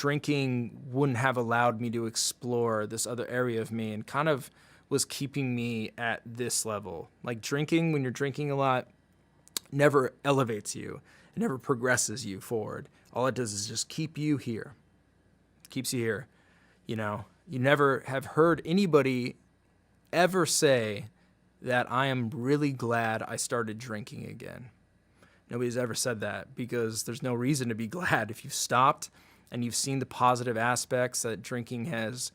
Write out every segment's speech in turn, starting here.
drinking wouldn't have allowed me to explore this other area of me and kind of was keeping me at this level. Like drinking, when you're drinking a lot, never elevates you. It never progresses you forward. All it does is just keep you here. Keeps you here. You know, you never have heard anybody ever say that I am really glad I started drinking again. Nobody's ever said that because there's no reason to be glad. If you've stopped and you've seen the positive aspects that drinking has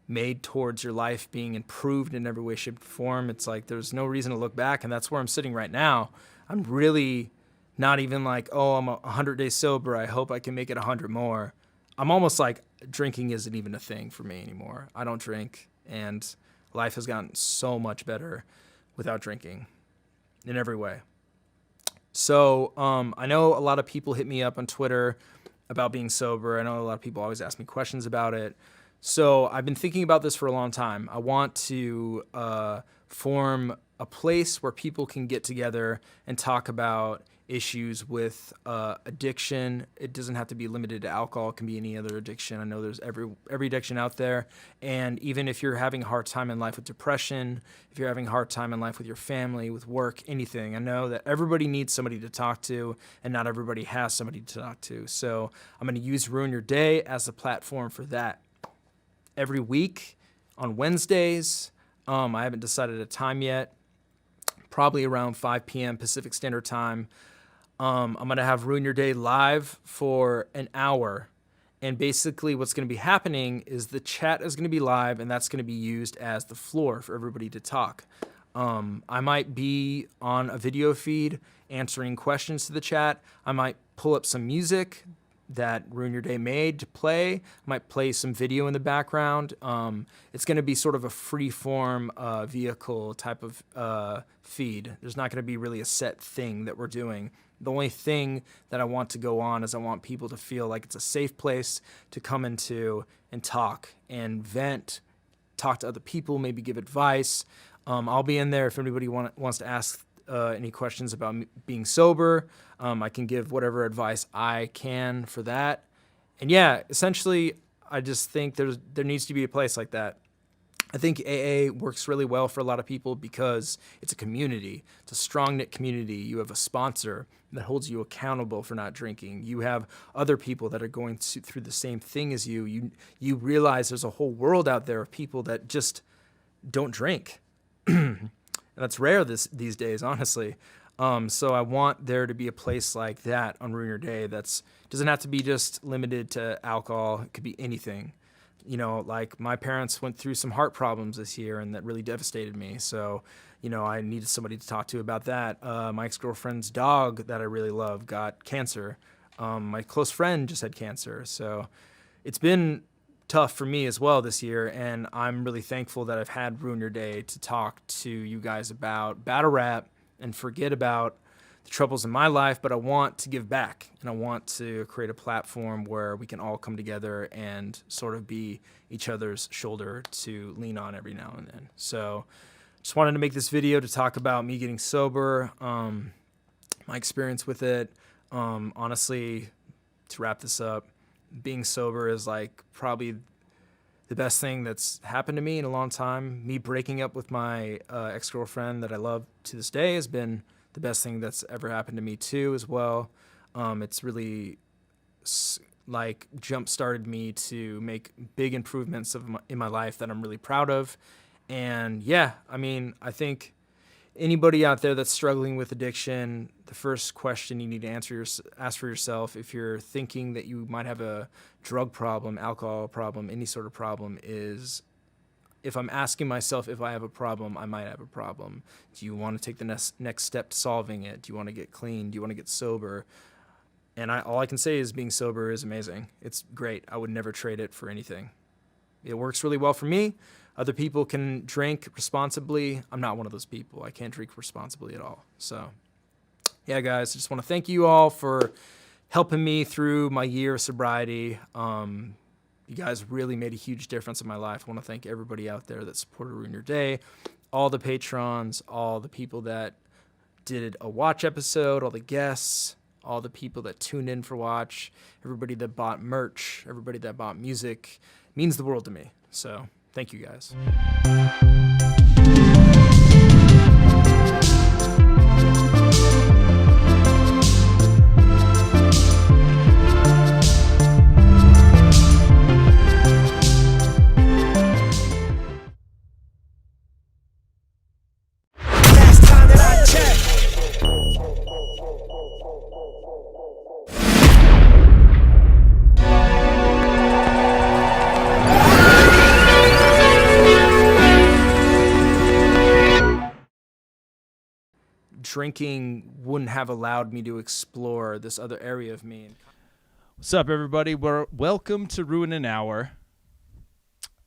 made towards your life being improved in every way, shape, or form, it's like there's no reason to look back. And that's where I'm sitting right now. I'm really not even like, oh, I'm 100 days sober. I hope I can make it 100 more. I'm almost like drinking isn't even a thing for me anymore. I don't drink, and life has gotten so much better without drinking in every way. So I know a lot of people hit me up on Twitter about being sober. I know a lot of people always ask me questions about it. So I've been thinking about this for a long time. I want to form a place where people can get together and talk about issues with addiction. It doesn't have to be limited to alcohol. It can be any other addiction. I know there's every addiction out there. And even if you're having a hard time in life with depression, if you're having a hard time in life with your family, with work, anything, I know that everybody needs somebody to talk to, and not everybody has somebody to talk to. So I'm going to use Ruin Your Day as a platform for that. Every week on Wednesdays, I haven't decided a time yet, probably around 5 p.m. Pacific Standard Time. I'm going to have Ruin Your Day live for an hour. And basically what's going to be happening is the chat is going to be live, and that's going to be used as the floor for everybody to talk. I might be on a video feed answering questions to the chat. I might pull up some music that Ruin Your Day made to play. I might play some video in the background. It's going to be sort of a free-form vehicle type of feed. There's not going to be really a set thing that we're doing. The only thing that I want to go on is I want people to feel like it's a safe place to come into and talk and vent, talk to other people, maybe give advice. I'll be in there if anybody wants to ask any questions about being sober. I can give whatever advice I can for that. And yeah, essentially, I just think there needs to be a place like that. I think AA works really well for a lot of people because it's a community. It's a strong-knit community. You have a sponsor that holds you accountable for not drinking. You have other people that are going through the same thing as you. You realize there's a whole world out there of people that just don't drink. And that's rare these days, honestly. So I want there to be a place like that on Ruin Your Day that's doesn't have to be just limited to alcohol. It could be anything. You know, like my parents went through some heart problems this year, and that really devastated me. So, you know, I needed somebody to talk to about that. My ex-girlfriend's dog that I really love got cancer. My close friend just had cancer. So it's been tough for me as well this year, and I'm really thankful that I've had Ruin Your Day to talk to you guys about battle rap and forget about the troubles in my life, but I want to give back, and I want to create a platform where we can all come together and sort of be each other's shoulder to lean on every now and then. So just wanted to make this video to talk about me getting sober, my experience with it. Honestly, to wrap this up, being sober is like probably the best thing that's happened to me in a long time. Me breaking up with my ex-girlfriend that I love to this day has been the best thing that's ever happened to me too as well. It's really like jump-started me to make big improvements in my life that I'm really proud of. And yeah, I mean, I think anybody out there that's struggling with addiction, the first question you need to ask for yourself if you're thinking that you might have a drug problem, alcohol problem, any sort of problem is, if I'm asking myself if I have a problem, I might have a problem. Do you want to take the next step to solving it? Do you want to get clean? Do you want to get sober? And all I can say is being sober is amazing. It's great. I would never trade it for anything. It works really well for me. Other people can drink responsibly. I'm not one of those people. I can't drink responsibly at all. So yeah, guys, I just want to thank you all for helping me through my year of sobriety. You guys really made a huge difference in my life. I want to thank everybody out there that supported Ruin Your Day, all the patrons, all the people that did a watch episode, all the guests, all the people that tuned in for watch, everybody that bought merch, everybody that bought music. It means the world to me. So thank you guys. Drinking wouldn't have allowed me to explore this other area of me. What's up, everybody? Welcome to Ruin an Hour,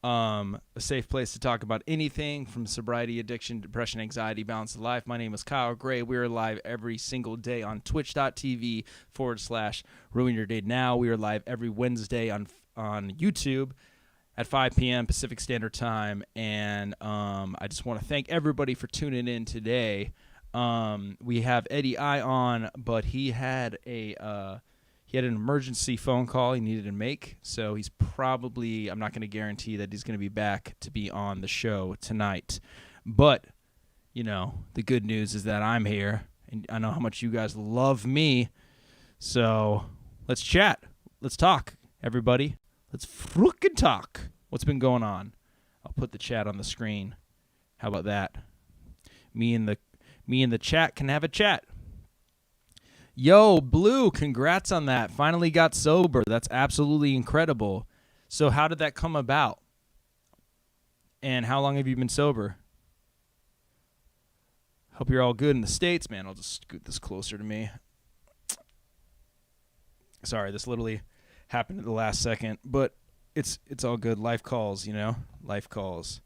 a safe place to talk about anything from sobriety, addiction, depression, anxiety, balance of life. My name is Kyle Gray. We are live every single day on twitch.tv/Ruin Your Day Now. We are live every Wednesday on YouTube at 5 p.m. Pacific Standard Time. And I just want to thank everybody for tuning in today. We have EDDY I on, but he had an emergency phone call he needed to make, so he's probably, I'm not going to guarantee that he's going to be back to be on the show tonight. But, you know, the good news is that I'm here, and I know how much you guys love me, so let's chat. Let's talk, everybody. Let's frickin' talk. What's been going on? I'll put the chat on the screen. How about that? Me and the chat can have a chat. Yo, Blue, congrats on that. Finally got sober. That's absolutely incredible. So how did that come about? And how long have you been sober? Hope you're all good in the States, man. I'll just scoot this closer to me. Sorry, this literally happened at the last second, but it's all good. Life calls, you know? Life calls.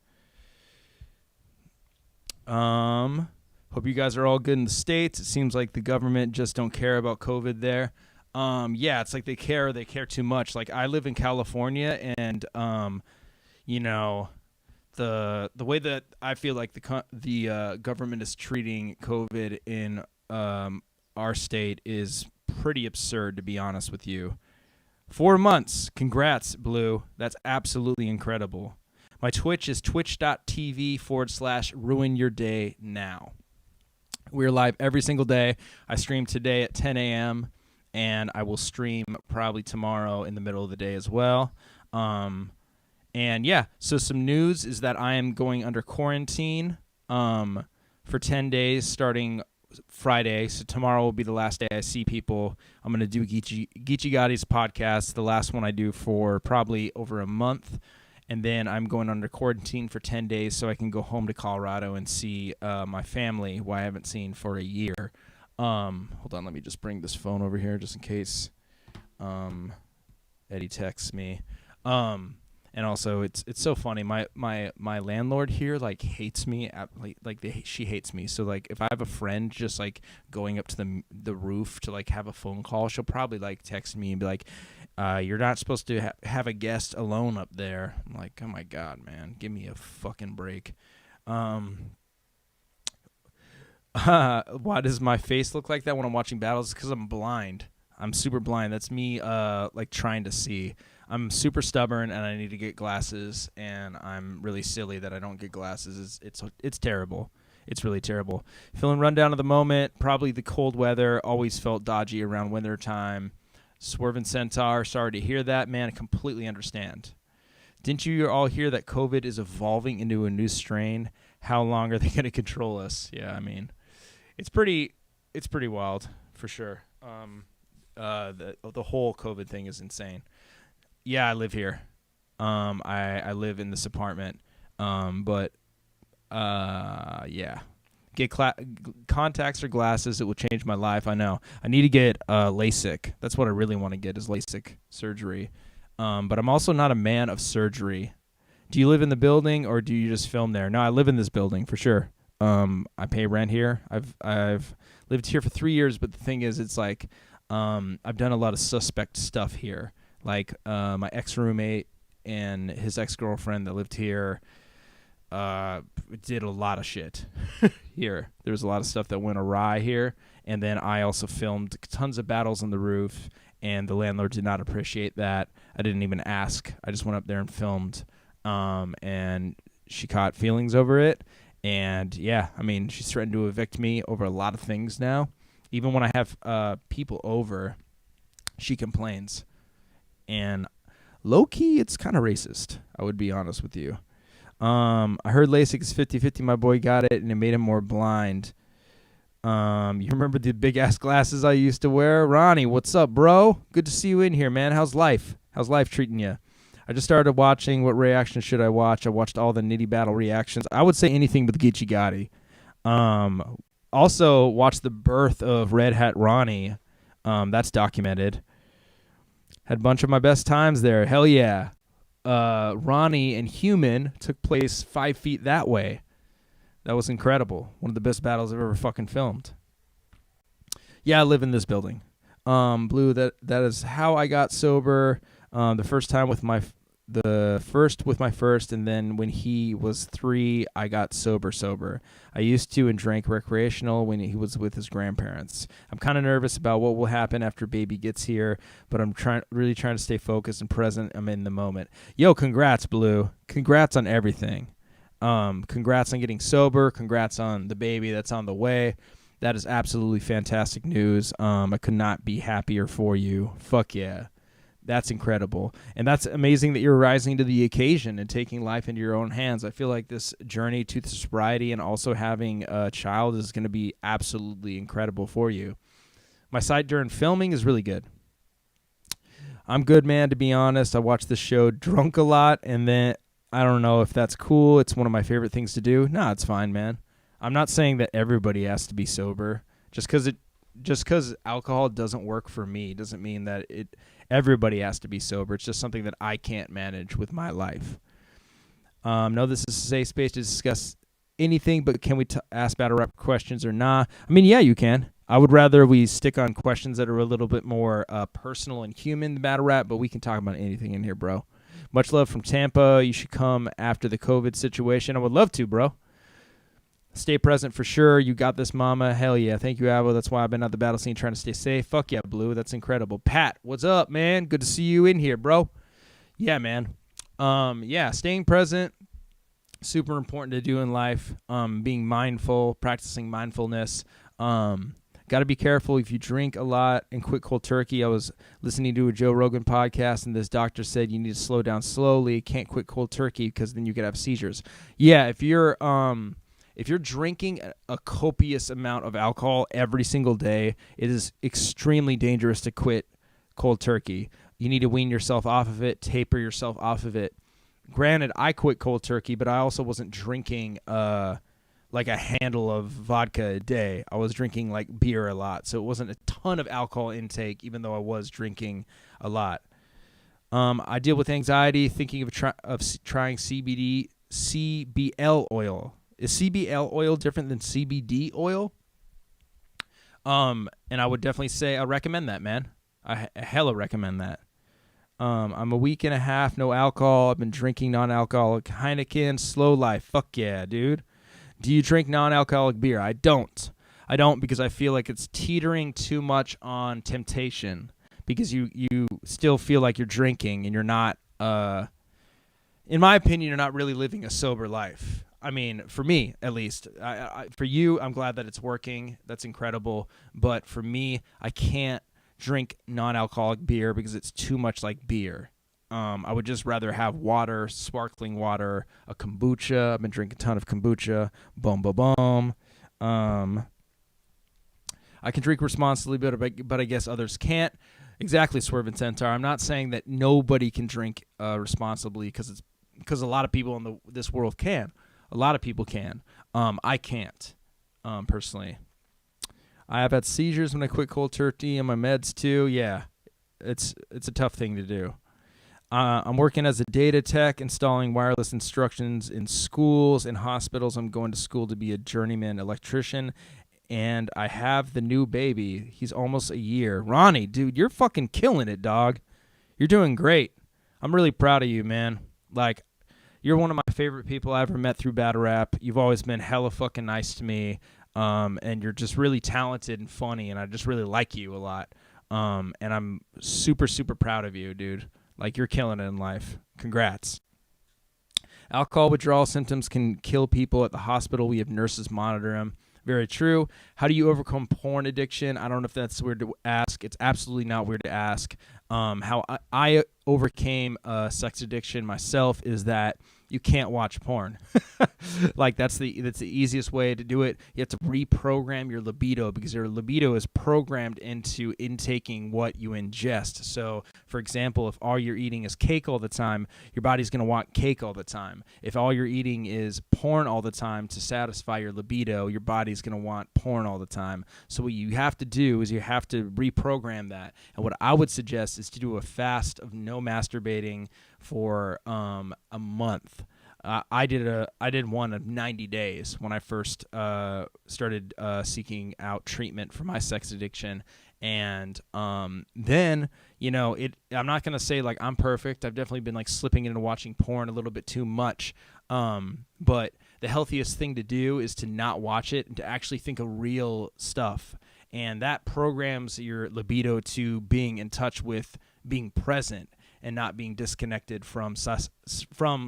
Hope you guys are all good in the States. It seems like the government just don't care about COVID there. Yeah, it's like they care too much. Like, I live in California, and you know, the way that I feel like the government is treating COVID in our state is pretty absurd, to be honest with you. 4 months. Congrats, Blue. That's absolutely incredible. My Twitch is twitch.tv/Ruin Your Day Now. We're live every single day. I stream today at 10 a.m., and I will stream probably tomorrow in the middle of the day as well. And yeah, so some news is that I am going under quarantine for 10 days starting Friday. So tomorrow will be the last day I see people. I'm going to do Geechee Gotti's podcast, the last one I do for probably over a month. And then I'm going under quarantine for 10 days so I can go home to Colorado and see my family, who I haven't seen for a year. Hold on, let me just bring this phone over here just in case Eddie texts me. And also, it's so funny. My landlord here like hates me. She hates me. So like, if I have a friend just like going up to the roof to like have a phone call, she'll probably like text me and be like, "You're not supposed to have a guest alone up there." I'm like, oh my god, man, give me a fucking break. Why does my face look like that when I'm watching battles? Because I'm blind. I'm super blind. That's me like trying to see. I'm super stubborn and I need to get glasses, and I'm really silly that I don't get glasses. It's terrible. It's really terrible. Feeling run down at the moment. Probably the cold weather. Always felt dodgy around winter time. Swervin' Centaur, sorry to hear that, man. I completely understand. Didn't you all hear that COVID is evolving into a new strain? How long are they going to control us? Yeah, I mean, it's pretty wild for sure. The whole COVID thing is insane. Yeah, I live here. I live in this apartment. But yeah. Get contacts or glasses. It will change my life. I know. I need to get LASIK. That's what I really want to get, is LASIK surgery. But I'm also not a man of surgery. Do you live in the building or do you just film there? No, I live in this building for sure. I pay rent here. I've lived here for 3 years, but the thing is, it's like I've done a lot of suspect stuff here. Like my ex-roommate and his ex-girlfriend that lived here. did a lot of shit here. There was a lot of stuff that went awry here. And then I also filmed tons of battles on the roof, and the landlord did not appreciate that. I didn't even ask. I just went up there and filmed, and she caught feelings over it. And, yeah, I mean, she's threatened to evict me over a lot of things now. Even when I have people over, she complains. And low-key, it's kind of racist, I would be honest with you. I heard LASIK is 50-50. My boy got it, and it made him more blind. You remember the big-ass glasses I used to wear? Ronnie, what's up, bro? Good to see you in here, man. How's life? How's life treating you? I just started watching. What reaction should I watch? I watched all the Nitty Battle reactions. I would say anything with Geechee Gotti. Also, watch the birth of Red Hat Ronnie. That's documented. Had a bunch of my best times there. Hell yeah. Ronnie and Human took place 5 feet that way. That was incredible. One of the best battles I've ever fucking filmed. Yeah, I live in this building. Blue, that is how I got sober. The first with my first, and then when he was 3, I got sober. I used to and drank recreational when he was with his grandparents. I'm kind of nervous about what will happen after baby gets here, but I'm really trying to stay focused and present. I'm in the moment. Yo, congrats, Blue. Congrats on everything. Congrats on getting sober. Congrats on the baby that's on the way. That is absolutely fantastic news. I could not be happier for you. Fuck yeah. That's incredible. And that's amazing that you're rising to the occasion and taking life into your own hands. I feel like this journey to sobriety and also having a child is going to be absolutely incredible for you. My sight during filming is really good. I'm good, man, to be honest. I watch this show drunk a lot, and then I don't know if that's cool. It's one of my favorite things to do. No, it's fine, man. I'm not saying that everybody has to be sober. Just because alcohol doesn't work for me doesn't mean that everybody has to be sober. It's just something that I can't manage with my life. No, this is a safe space to discuss anything, but can we ask battle rap questions or not? I mean, yeah, you can. I would rather we stick on questions that are a little bit more personal and human than battle rap, but we can talk about anything in here, bro. Much love from Tampa. You should come after the COVID situation. I would love to, bro. Stay present for sure. You got this, mama. Hell yeah. Thank you, Avo. That's why I've been at the battle scene trying to stay safe. Fuck yeah, Blue. That's incredible. Pat, what's up, man? Good to see you in here, bro. Yeah, man. Yeah, staying present, super important to do in life. Being mindful, practicing mindfulness. Got to be careful if you drink a lot and quit cold turkey. I was listening to a Joe Rogan podcast, and this doctor said you need to slow down slowly. Can't quit cold turkey because then you could have seizures. Yeah, if you're drinking a copious amount of alcohol every single day, it is extremely dangerous to quit cold turkey. You need to wean yourself off of it, taper yourself off of it. Granted, I quit cold turkey, but I also wasn't drinking like a handle of vodka a day. I was drinking like beer a lot, so it wasn't a ton of alcohol intake, even though I was drinking a lot. I deal with anxiety, thinking of trying CBL oil. Is CBL oil different than CBD oil? And I would definitely say I recommend that, man. I hella recommend that. I'm a week and a half, no alcohol. I've been drinking non-alcoholic Heineken, slow life. Fuck yeah, dude. Do you drink non-alcoholic beer? I don't. I don't because I feel like it's teetering too much on temptation because you still feel like you're drinking and you're not, in my opinion, you're not really living a sober life. I mean, for me, at least. For you, I'm glad that it's working. That's incredible. But for me, I can't drink non-alcoholic beer because it's too much like beer. I would just rather have water, sparkling water, a kombucha. I've been drinking a ton of kombucha. Boom, boom, boom. I can drink responsibly, but I guess others can't. Exactly, Swerve and Centaur. I'm not saying that nobody can drink responsibly because a lot of people in this world can. A lot of people can. I can't, personally. I have had seizures when I quit cold turkey and my meds too. Yeah, it's a tough thing to do. I'm working as a data tech, installing wireless instructions in schools and hospitals. I'm going to school to be a journeyman electrician, and I have the new baby. He's almost a year. Ronnie, dude, you're fucking killing it, dog. You're doing great. I'm really proud of you, man. Like, You're one of my favorite people I ever met through battle rap. You've always been hella fucking nice to me, and you're just really talented and funny, and I just really like you a lot. And I'm super, super proud of you, dude. Like, you're killing it in life. Congrats. Alcohol withdrawal symptoms can kill people. At the hospital, we have nurses monitor them. Very true. How do you overcome porn addiction? I don't know if that's weird to ask. It's absolutely not weird to ask. How I overcame sex addiction myself is that you can't watch porn. Like, that's the easiest way to do it. You have to reprogram your libido, because your libido is programmed into intaking what you ingest. So, for example, if all you're eating is cake all the time, your body's going to want cake all the time. If all you're eating is porn all the time to satisfy your libido, your body's going to want porn all the time. So what you have to do is you have to reprogram that. And what I would suggest is to do a fast of no masturbating for a month. I did one of 90 days when I first started seeking out treatment for my sex addiction, and then I'm not gonna say like I'm perfect. I've definitely been like slipping into watching porn a little bit too much, but the healthiest thing to do is to not watch it and to actually think of real stuff, and that programs your libido to being in touch with being present and not being disconnected from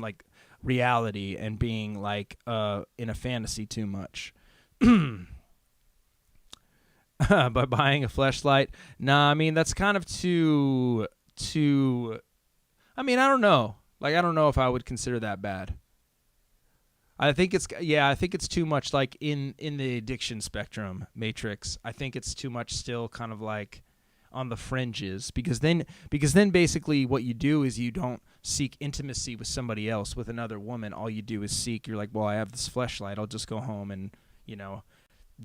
like reality and being like in a fantasy too much. By buying a fleshlight, nah, I mean that's kind of too. I mean, I don't know. Like, I don't know if I would consider that bad. I think it's too much like in the addiction spectrum matrix. I think it's too much still kind of like on the fringes, because then basically what you do is you don't seek intimacy with somebody else, with another woman. All you do is you're like, well, I have this fleshlight, I'll just go home and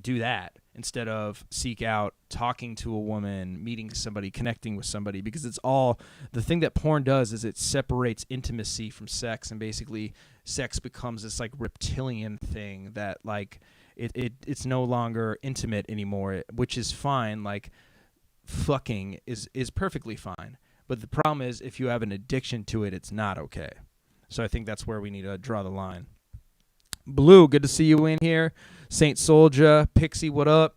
do that, instead of seek out talking to a woman, meeting somebody, connecting with somebody, because it's all the thing that porn does is it separates intimacy from sex, and basically sex becomes this like reptilian thing that like it's no longer intimate anymore, which is fine. Like, fucking is perfectly fine, but the problem is if you have an addiction to it, it's not okay. So I think that's where we need to draw the line. Blue, good to see you in here. Saint Soldier, Pixie, what up?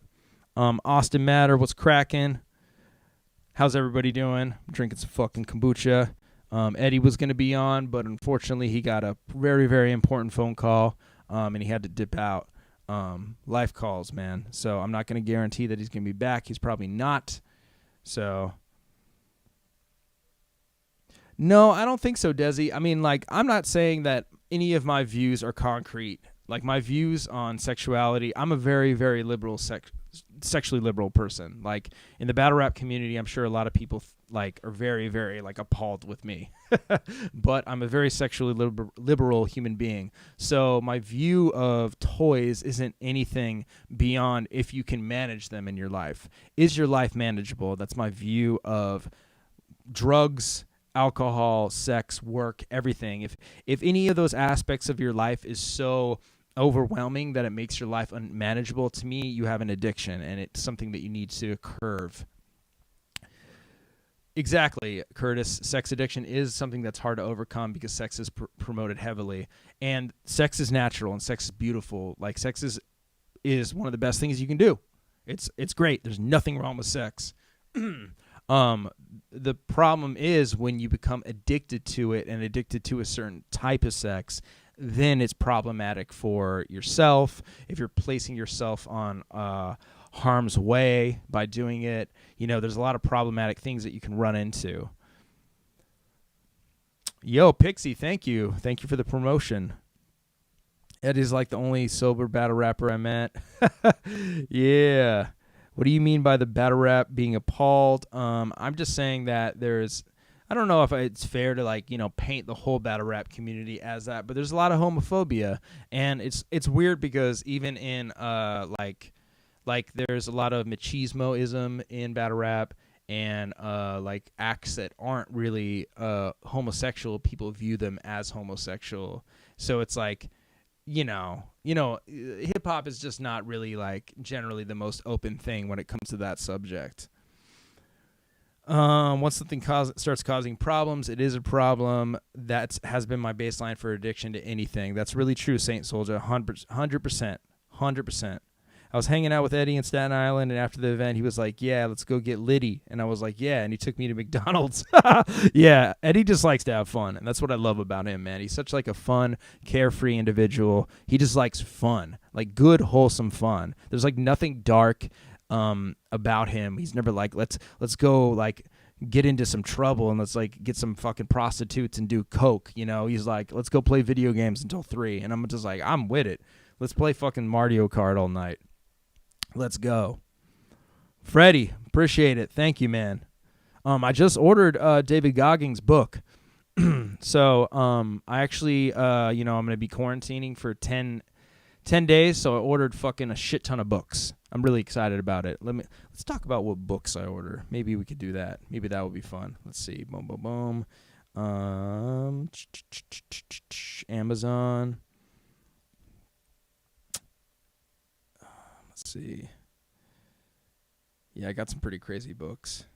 Austin Matter, what's cracking? How's everybody doing? I'm drinking some fucking kombucha. Eddie was going to be on, but unfortunately he got a very, very important phone call, and he had to dip out. Life calls, man. So I'm not going to guarantee that he's going to be back. He's probably not. So, no, I don't think so, Desi. I mean, like, I'm not saying that any of my views are concrete. Like, my views on sexuality, I'm a very, very liberal, sexually liberal person. Like, in the battle rap community, I'm sure a lot of people like are very, very like appalled with me. But I'm a very sexually liberal human being. So my view of toys isn't anything beyond if you can manage them in your life. Is your life manageable? That's my view of drugs, alcohol, sex, work, everything. If any of those aspects of your life is so overwhelming that it makes your life unmanageable, to me, you have an addiction, and it's something that you need to curb. Exactly, Curtis. Sex addiction is something that's hard to overcome because sex is promoted heavily, and sex is natural and sex is beautiful. Like, sex is one of the best things you can do. It's great. There's nothing wrong with sex. The problem is when you become addicted to it and addicted to a certain type of sex, then it's problematic for yourself. If you're placing yourself on harm's way by doing it, there's a lot of problematic things that you can run into. Yo, Pixie, thank you for the promotion. Eddie's like the only sober battle rapper I met. Yeah. What do you mean by the battle rap being appalled? I'm just saying that I don't know if it's fair to paint the whole battle rap community as that, but there's a lot of homophobia, and it's weird because even in like there's a lot of machismoism in battle rap, and like acts that aren't really homosexual, people view them as homosexual. So it's like, hip hop is just not really like generally the most open thing when it comes to that subject. Once something starts causing problems, it is a problem. That has been my baseline for addiction to anything. That's really true, Saint Soldier. 100%. 100%. I was hanging out with Eddie in Staten Island, and after the event, he was like, yeah, let's go get Liddy. And I was like, yeah, and he took me to McDonald's. Yeah, Eddie just likes to have fun, and that's what I love about him, man. He's such like a fun, carefree individual. He just likes fun, like good, wholesome fun. There's like nothing dark about him. He's never like, let's go like get into some trouble and let's like get some fucking prostitutes and do coke, you know. He's like, let's go play video games until 3, and I'm just like, I'm with it. Let's play fucking Mario Kart all night. Let's go. Freddie, appreciate it. Thank you, man. I just ordered David Goggins' book. So I actually I'm gonna be quarantining for 10 days, so I ordered fucking a shit ton of books. I'm really excited about it. Let's talk about what books I order. Maybe we could do that. Maybe that would be fun. Let's see. Boom, boom, boom. Amazon. Let's see. Yeah, I got some pretty crazy books.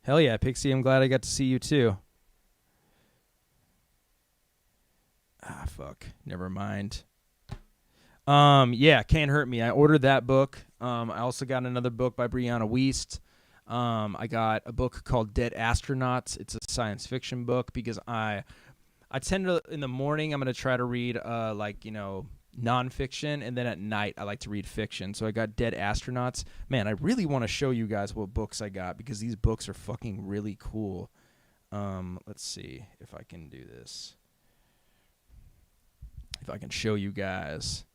Hell yeah, Pixie, I'm glad I got to see you too. Ah, fuck. Never mind. Yeah, Can't Hurt Me. I ordered that book. I also got another book by Brianna Wiest. I got a book called Dead Astronauts. It's a science fiction book because I tend to, in the morning, I'm going to try to read, nonfiction, and then at night, I like to read fiction. So I got Dead Astronauts. Man, I really want to show you guys what books I got because these books are fucking really cool. Let's see if I can do this. If I can show you guys.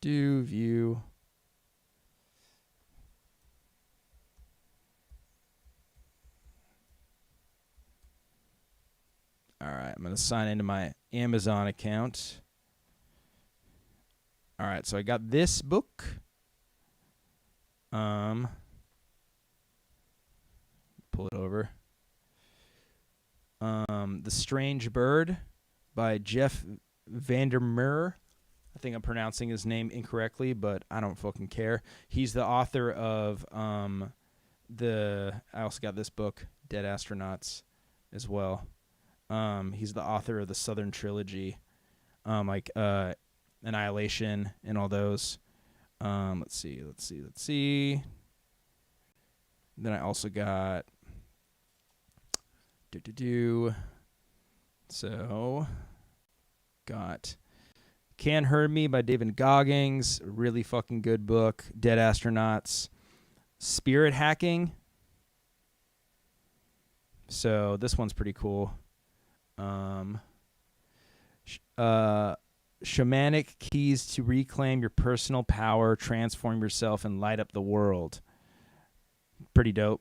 View. All right, I'm going to sign into my Amazon account. All right, so I got this book. Pull it over. The Strange Bird by Jeff Vandermeer. I think I'm pronouncing his name incorrectly, but I don't fucking care. He's the author of I also got this book, Dead Astronauts, as well. He's the author of the Southern Trilogy, Annihilation and all those. Let's see. Then I also got So got Can't Hurt Me by David Goggins, really fucking good book. Dead Astronauts. Spirit Hacking. So this one's pretty cool. Shamanic Keys to Reclaim Your Personal Power, Transform Yourself, and Light Up the World. Pretty dope.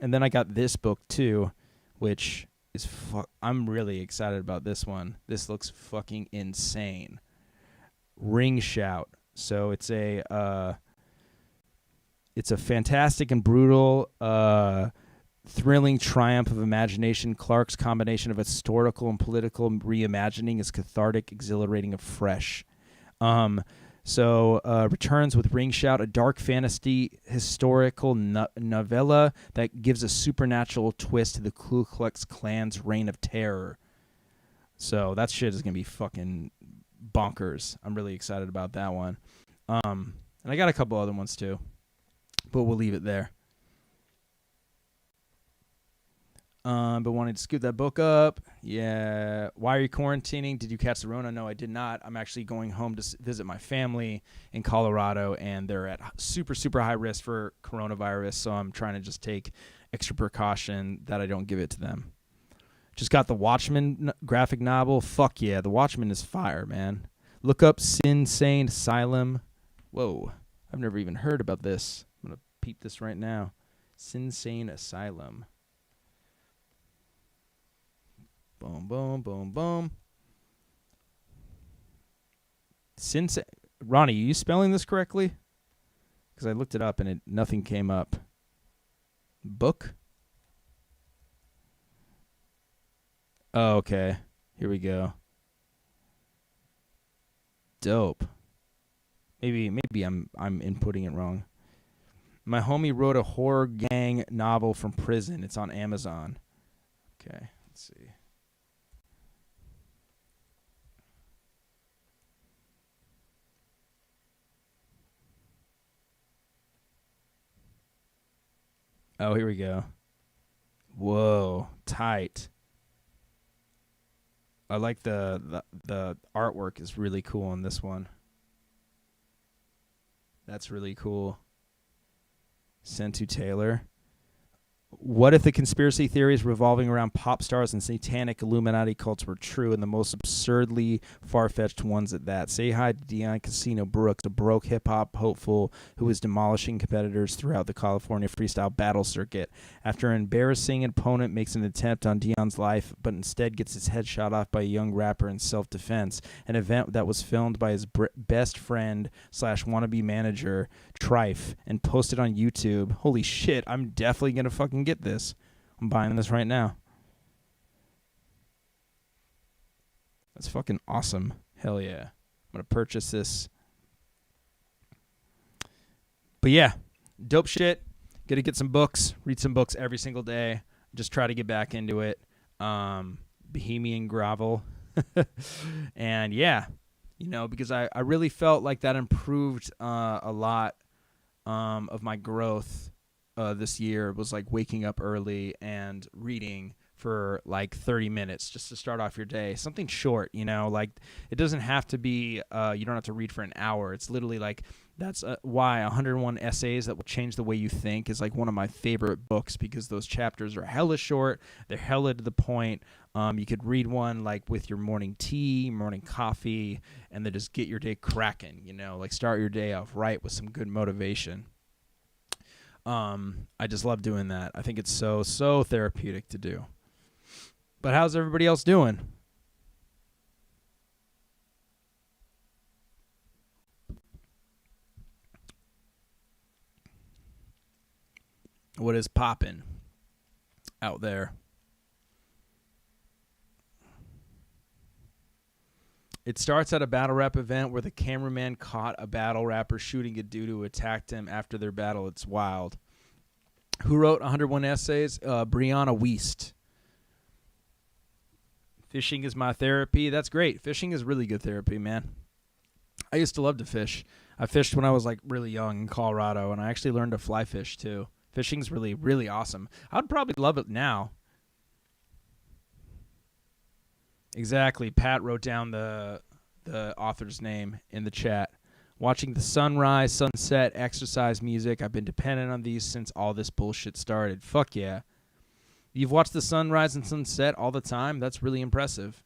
And then I got this book too, which is I'm really excited about this one. This looks fucking insane. Ring Shout. So it's a fantastic and brutal thrilling triumph of imagination. Clark's combination of historical and political reimagining is cathartic, exhilarating, and fresh. Returns with Ring Shout, a dark fantasy historical novella that gives a supernatural twist to the Ku Klux Klan's reign of terror. So that shit is going to be fucking bonkers. I'm really excited about that one. And I got a couple other ones too, but we'll leave it there. But wanted to scoop that book up. Yeah. Why are you quarantining? Did you catch the Rona? No, I did not. I'm actually going home to visit my family in Colorado, and they're at super, super high risk for coronavirus. So I'm trying to just take extra precaution that I don't give it to them. Just got the Watchmen graphic novel. Fuck yeah. The Watchmen is fire, man. Look up Sin Sane Asylum. Whoa. I've never even heard about this. I'm going to peep this right now. Sin Sane Asylum. Boom, boom, boom, boom. Ronnie, are you spelling this correctly? Because I looked it up and nothing came up. Book? Oh, okay. Here we go. Dope. Maybe I'm inputting it wrong. My homie wrote a horror gang novel from prison. It's on Amazon. Okay, let's see. Oh, here we go. Whoa, tight. I like the artwork is really cool in this one. That's really cool. Sent to Taylor. What if the conspiracy theories revolving around pop stars and satanic Illuminati cults were true, and the most absurdly far-fetched ones at that? Say hi to Dion Casino Brooks, a broke hip-hop hopeful who was demolishing competitors throughout the California freestyle battle circuit. After an embarrassing opponent makes an attempt on Dion's life, but instead gets his head shot off by a young rapper in self-defense, an event that was filmed by his best friend / wannabe manager, Trife, and posted on YouTube. Holy shit, I'm definitely going to fucking get this. I'm buying this right now. That's fucking awesome. Hell yeah. I'm going to purchase this. But yeah, dope shit. Gonna get some books, read some books every single day. Just try to get back into it. Bohemian Grovel. And yeah, because I really felt like that improved a lot of my growth this year. Was like waking up early and reading for like 30 minutes just to start off your day. Something short, like it doesn't have to be, you don't have to read for an hour. It's literally like, that's why 101 Essays That Will Change the Way You Think is like one of my favorite books, because those chapters are hella short. They're hella to the point. You could read one like with your morning tea, morning coffee, and then just get your day cracking, like start your day off right with some good motivation. I just love doing that. I think it's so therapeutic to do. But how's everybody else doing? What is poppin' out there? It starts at a battle rap event where the cameraman caught a battle rapper shooting a dude who attacked him after their battle. It's wild. Who wrote 101 Essays? Brianna Wiest. Fishing is my therapy. That's great. Fishing is really good therapy, man. I used to love to fish. I fished when I was like really young in Colorado, and I actually learned to fly fish too. Fishing's really, really awesome. I'd probably love it now. Exactly. Pat wrote down the author's name in the chat. Watching the sunrise, sunset, exercise music. I've been dependent on these since all this bullshit started. Fuck yeah. You've watched the sunrise and sunset all the time? That's really impressive.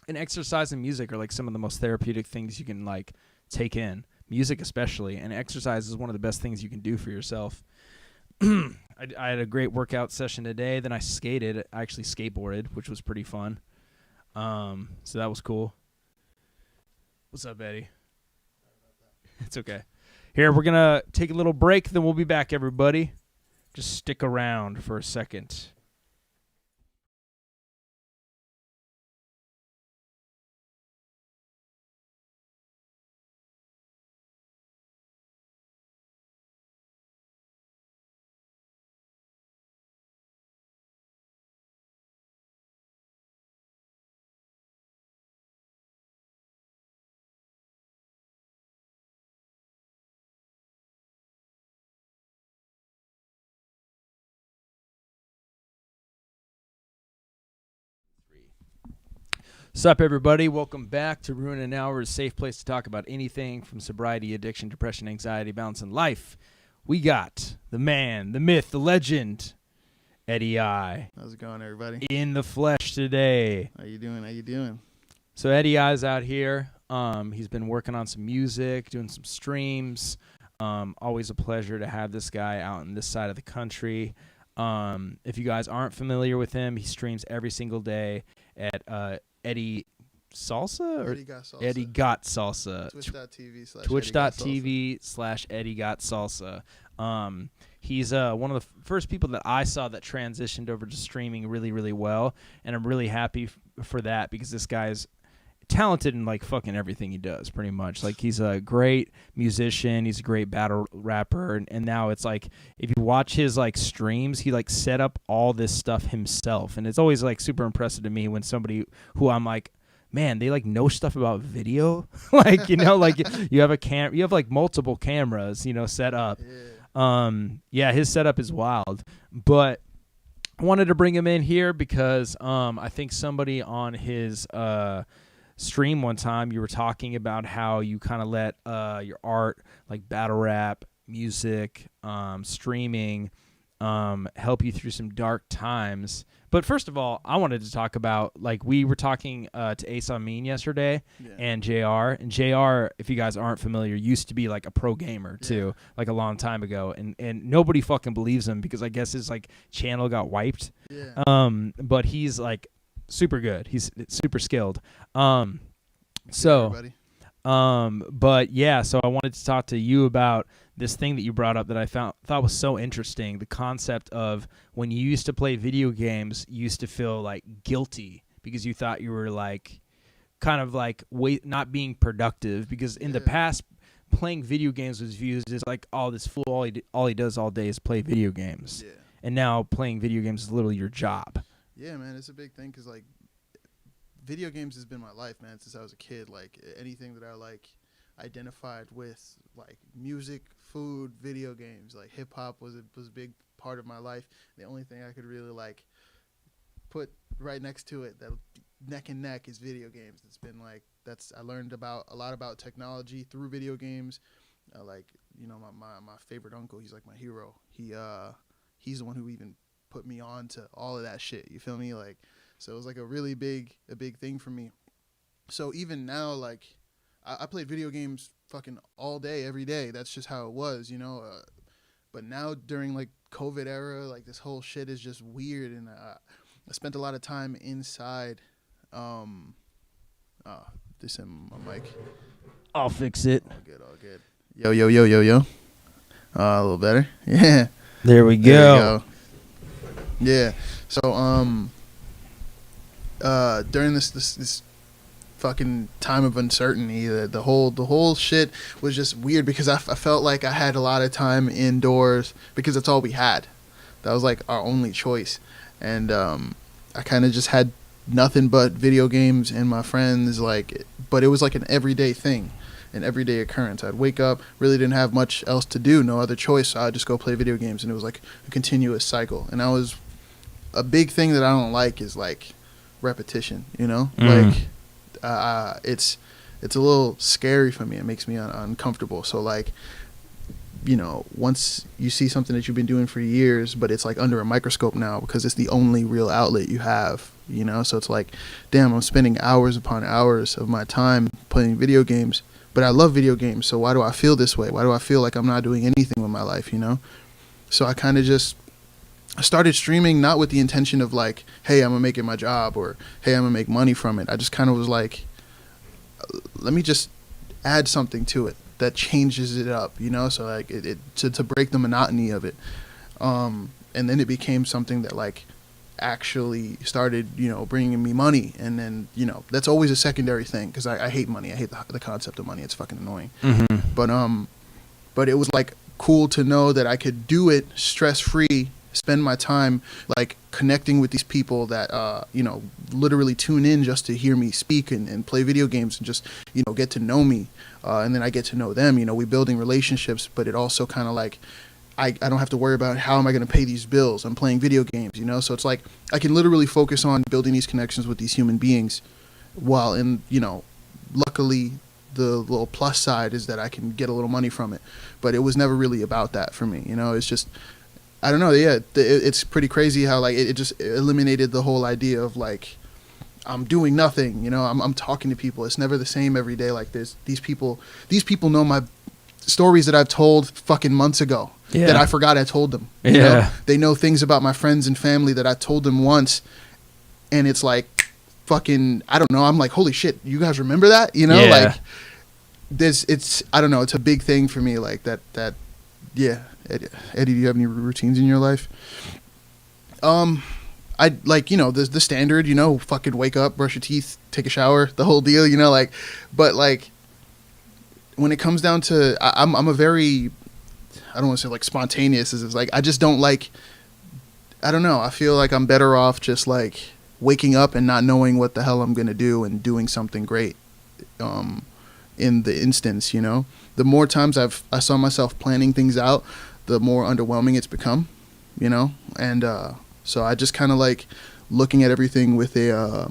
And exercise and music are like some of the most therapeutic things you can like take in. Music especially. And exercise is one of the best things you can do for yourself. I had a great workout session today. Then I skated. I actually skateboarded, which was pretty fun. So that was cool. What's up, Eddie? It's okay. Here, we're going to take a little break, then we'll be back, everybody. Just stick around for a second. What's up, everybody? Welcome back to Ruin an Hour, a safe place to talk about anything from sobriety, addiction, depression, anxiety, balance, and life. We got the man, the myth, the legend, EDDY I. How's it going, everybody? In the flesh today. How you doing? So EDDY I's out here. He's been working on some music, doing some streams. Always a pleasure to have this guy out on this side of the country. If you guys aren't familiar with him, he streams every single day at Eddie Salsa or Eddie Got Salsa. Eddie Got Salsa. Twitch.tv/Eddie Got Salsa. He's one of the first people that I saw that transitioned over to streaming really, really well, and I'm really happy for that, because this guy's talented in like fucking everything he does, pretty much. Like he's a great musician, he's a great battle rapper, and now it's like if you watch his like streams, he like set up all this stuff himself, and it's always like super impressive to me when somebody who I'm like, man, they like know stuff about video. Like, you know, like you have like multiple cameras, you know, set up. Yeah, his setup is wild. But I wanted to bring him in here because I think somebody on his stream one time, you were talking about how you kind of let your art, like battle rap, music, streaming, help you through some dark times. But first of all, I wanted to talk about, like, we were talking to Ace Amin yesterday and JR. And JR, if you guys aren't familiar, used to be like a pro gamer too, like a long time ago. And nobody fucking believes him because I guess his like channel got wiped. But he's like super good. He's super skilled. But yeah, so I wanted to talk to you about this thing that you brought up that I thought was so interesting. The concept of when you used to play video games, you used to feel like guilty because you thought you were like kind of like not being productive, because in the past playing video games was viewed as like, oh, this fool, all he does all day is play video games. And now playing video games is literally your job. Yeah, man, it's a big thing because like video games has been my life, man, since I was a kid. Like anything that I like identified with, like music, food, video games, like hip hop was a big part of my life. The only thing I could really like put right next to it, that neck and neck, is video games. It's been like I learned a lot about technology through video games. Like, you know, my favorite uncle, he's like my hero. He's the one who even put me on to all of that shit. You feel me? Like, so it was like a really big thing for me. So even now, like, I played video games fucking all day, every day. That's just how it was, you know. But now during like COVID era, like this whole shit is just weird, and I spent a lot of time inside. This in my mic. I'll fix it. All good. Yo. A little better. Yeah. There we go. Yeah. So during this fucking time of uncertainty, the whole shit was just weird because I felt like I had a lot of time indoors because that's all we had. That was like our only choice, and I kind of just had nothing but video games and my friends, like, but it was like an everyday thing, an everyday occurrence. I'd wake up, really didn't have much else to do, no other choice, so I'd just go play video games, and it was like a continuous cycle. And a big thing that I don't like is like repetition, you know? Like it's a little scary for me. It makes me uncomfortable. So like, you know, once you see something that you've been doing for years, but it's like under a microscope now because it's the only real outlet you have, you know? So it's like, damn, I'm spending hours upon hours of my time playing video games, but I love video games. So why do I feel this way? Why do I feel like I'm not doing anything with my life, you know? So I kind of just started streaming, not with the intention of like, hey, I'm gonna make it my job, or hey, I'm gonna make money from it. I just kind of was like, let me just add something to it that changes it up, you know? So like to break the monotony of it. And then it became something that like actually started, you know, bringing me money. And then, you know, that's always a secondary thing because I hate money. I hate the concept of money. It's fucking annoying. But it was like cool to know that I could do it stress-free, spend my time like connecting with these people that you know, literally tune in just to hear me speak and play video games and just, you know, get to know me, and then I get to know them. You know, we're building relationships, but it also kind of like I don't have to worry about how am I going to pay these bills. I'm playing video games, you know, so it's like I can literally focus on building these connections with these human beings, while in, you know, luckily the little plus side is that I can get a little money from it, but it was never really about that for me, you know. It's just, I don't know. Yeah, it's pretty crazy how like it just eliminated the whole idea of like I'm doing nothing. You know, I'm talking to people. It's never the same every day. Like these people know my stories that I've told fucking months ago that I forgot I told them. You know? They know things about my friends and family that I told them once, and it's like fucking, I don't know. I'm like, holy shit, you guys remember that? You know, like it's I don't know. It's a big thing for me. Like that. Yeah. Eddie, do you have any routines in your life? I like, you know, the standard, you know, fucking wake up, brush your teeth, take a shower, the whole deal, you know, like, but like when it comes down to, I'm a very, I don't want to say like spontaneous. It's like I just don't like. I don't know. I feel like I'm better off just like waking up and not knowing what the hell I'm gonna do and doing something great. In the instance, you know, the more times I saw myself planning things out, the more underwhelming it's become, you know, and so I just kind of like looking at everything with a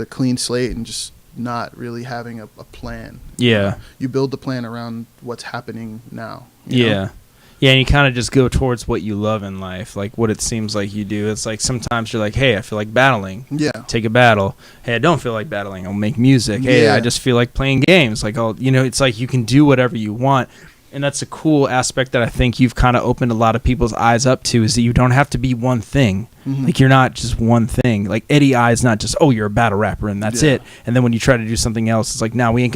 clean slate and just not really having a plan. Yeah. You build the plan around what's happening now. Yeah. Know? Yeah, and you kind of just go towards what you love in life, like what it seems like you do. It's like sometimes you're like, hey, I feel like battling. Yeah. Take a battle. Hey, I don't feel like battling. I'll make music. Hey, Yeah. I just feel like playing games. Like, it's like you can do whatever you want. And that's a cool aspect that I think you've kind of opened a lot of people's eyes up to, is that you don't have to be one thing. Mm-hmm. Like, you're not just one thing. Like, EDDY I is not just, oh, you're a battle rapper and that's it. And then when you try to do something else, it's like, now we're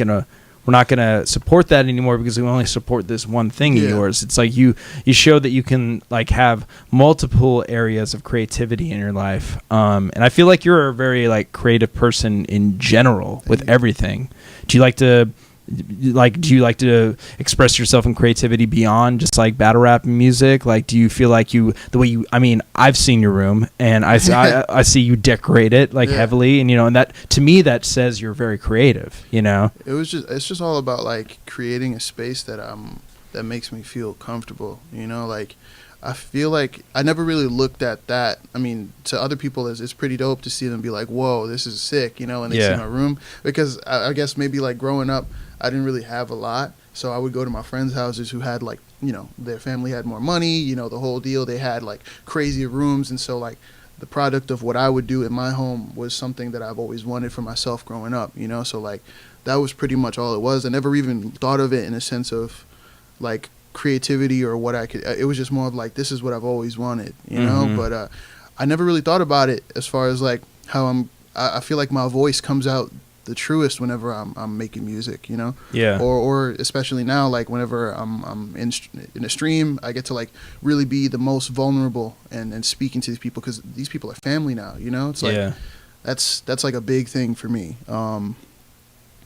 not going to support that anymore because we only support this one thing of yours. It's like you show that you can like have multiple areas of creativity in your life. And I feel like you're a very like creative person in general with everything. Do you like to express yourself in creativity beyond just like battle rap and music? Like, do you feel like I mean, I've seen your room and I see you decorate it like heavily, and, you know, and that to me, that says you're very creative, you know? It's just all about like creating a space that makes me feel comfortable, you know, like I feel like I never really looked at that. I mean, to other people, it's pretty dope to see them be like, whoa, this is sick, you know, and they see my room, because I guess maybe like growing up, I didn't really have a lot. So I would go to my friends' houses who had like, you know, their family had more money, you know, the whole deal. They had like crazier rooms. And so like the product of what I would do in my home was something that I've always wanted for myself growing up, you know? So like that was pretty much all it was. I never even thought of it in a sense of like creativity or what I could, it was just more of like, this is what I've always wanted, you know? But I never really thought about it as far as like how I feel like my voice comes out the truest whenever I'm making music, you know? Yeah. Or especially now, like whenever I'm in a stream, I get to like really be the most vulnerable and speaking to these people, because these people are family now, you know? It's like, that's like a big thing for me.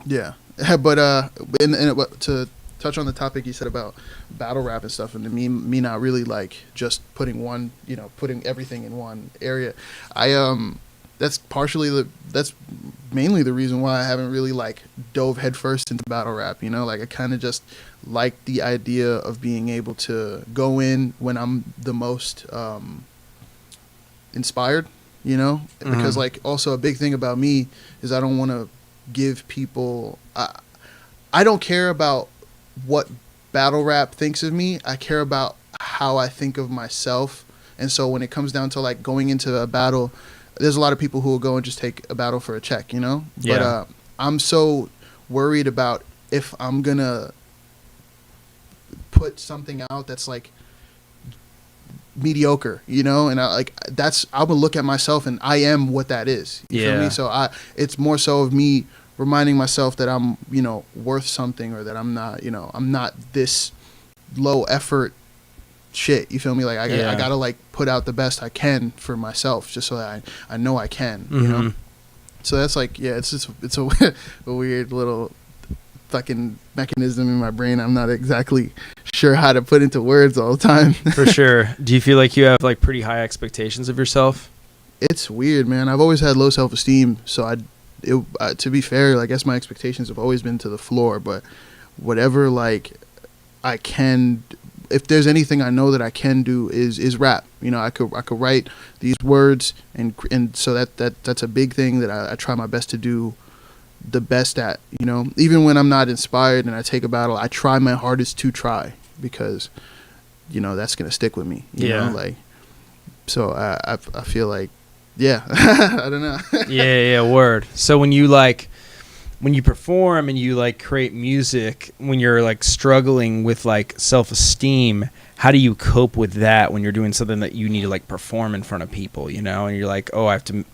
Yeah. But to touch on the topic you said about battle rap and stuff, and me not really like just putting everything in one area. That's mainly the reason why I haven't really like dove headfirst into battle rap, you know? Like I kind of just like the idea of being able to go in when I'm the most inspired, you know? Because like also a big thing about me is I don't want to give people I don't care about what battle rap thinks of me. I care about how I think of myself. And so when it comes down to like going into a battle, there's a lot of people who will go and just take a battle for a check, you know? Yeah. But I'm so worried about if I'm going to put something out that's like mediocre, you know? And I would look at myself and I am what that is. You feel me? So it's more so of me reminding myself that I'm, you know, worth something, or that I'm not, you know, I'm not this low effort shit, you feel me? Like I gotta like put out the best I can for myself, just so that I know I can, you know? So that's like, it's a weird little fucking mechanism in my brain. I'm not exactly sure how to put into words all the time. For sure. Do you feel like you have like pretty high expectations of yourself? It's weird, man. I've always had low self-esteem, so to be fair, I guess my expectations have always been to the floor, but whatever, like, I can, if there's anything I know that I can do is rap. You know, I could write these words, and so that's a big thing that I try my best to do the best at, you know? Even when I'm not inspired and I take a battle, I try my hardest to try, because, you know, that's going to stick with me, you know? Like, so I feel like, I don't know. yeah, word. So when you perform and you like create music, when you're like struggling with like self-esteem, how do you cope with that when you're doing something that you need to like perform in front of people, you know? And you're like, oh, I have to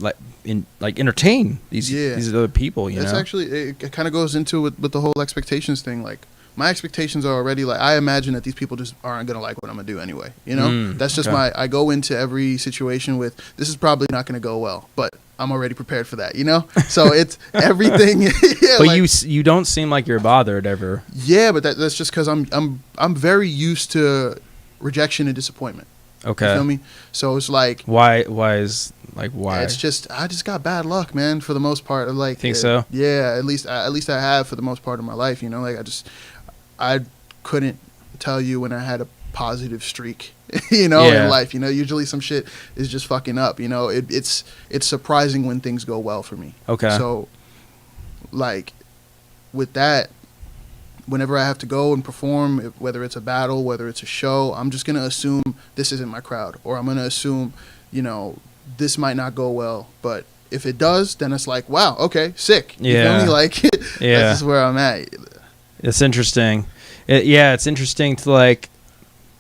entertain these other people, you know? It's actually, it kind of goes into with the whole expectations thing. Like my expectations are already like, I imagine that these people just aren't gonna like what I'm gonna do anyway. You know, that's just okay. I go into every situation with, this is probably not gonna go well, but I'm already prepared for that. You know, so it's everything. Yeah, But like, you don't seem like you're bothered ever. yeah, but that's just because I'm very used to rejection and disappointment. Okay. You feel me? So it's like, Why it's just, I just got bad luck, man, for the most part. Like, Think so? Yeah, at least I have for the most part of my life. You know, like I couldn't tell you when I had a positive streak, you know, Yeah. in life. You know, usually some shit is just fucking up. You know, it's surprising when things go well for me. Okay. So, like, with that, whenever I have to go and perform, whether it's a battle, whether it's a show, I'm just gonna assume this isn't my crowd, or I'm gonna assume, you know, this might not go well. But if it does, then it's like, wow, okay, sick. You Yeah. feel me? Like, Yeah. that's just where I'm at. It's interesting. It's interesting to like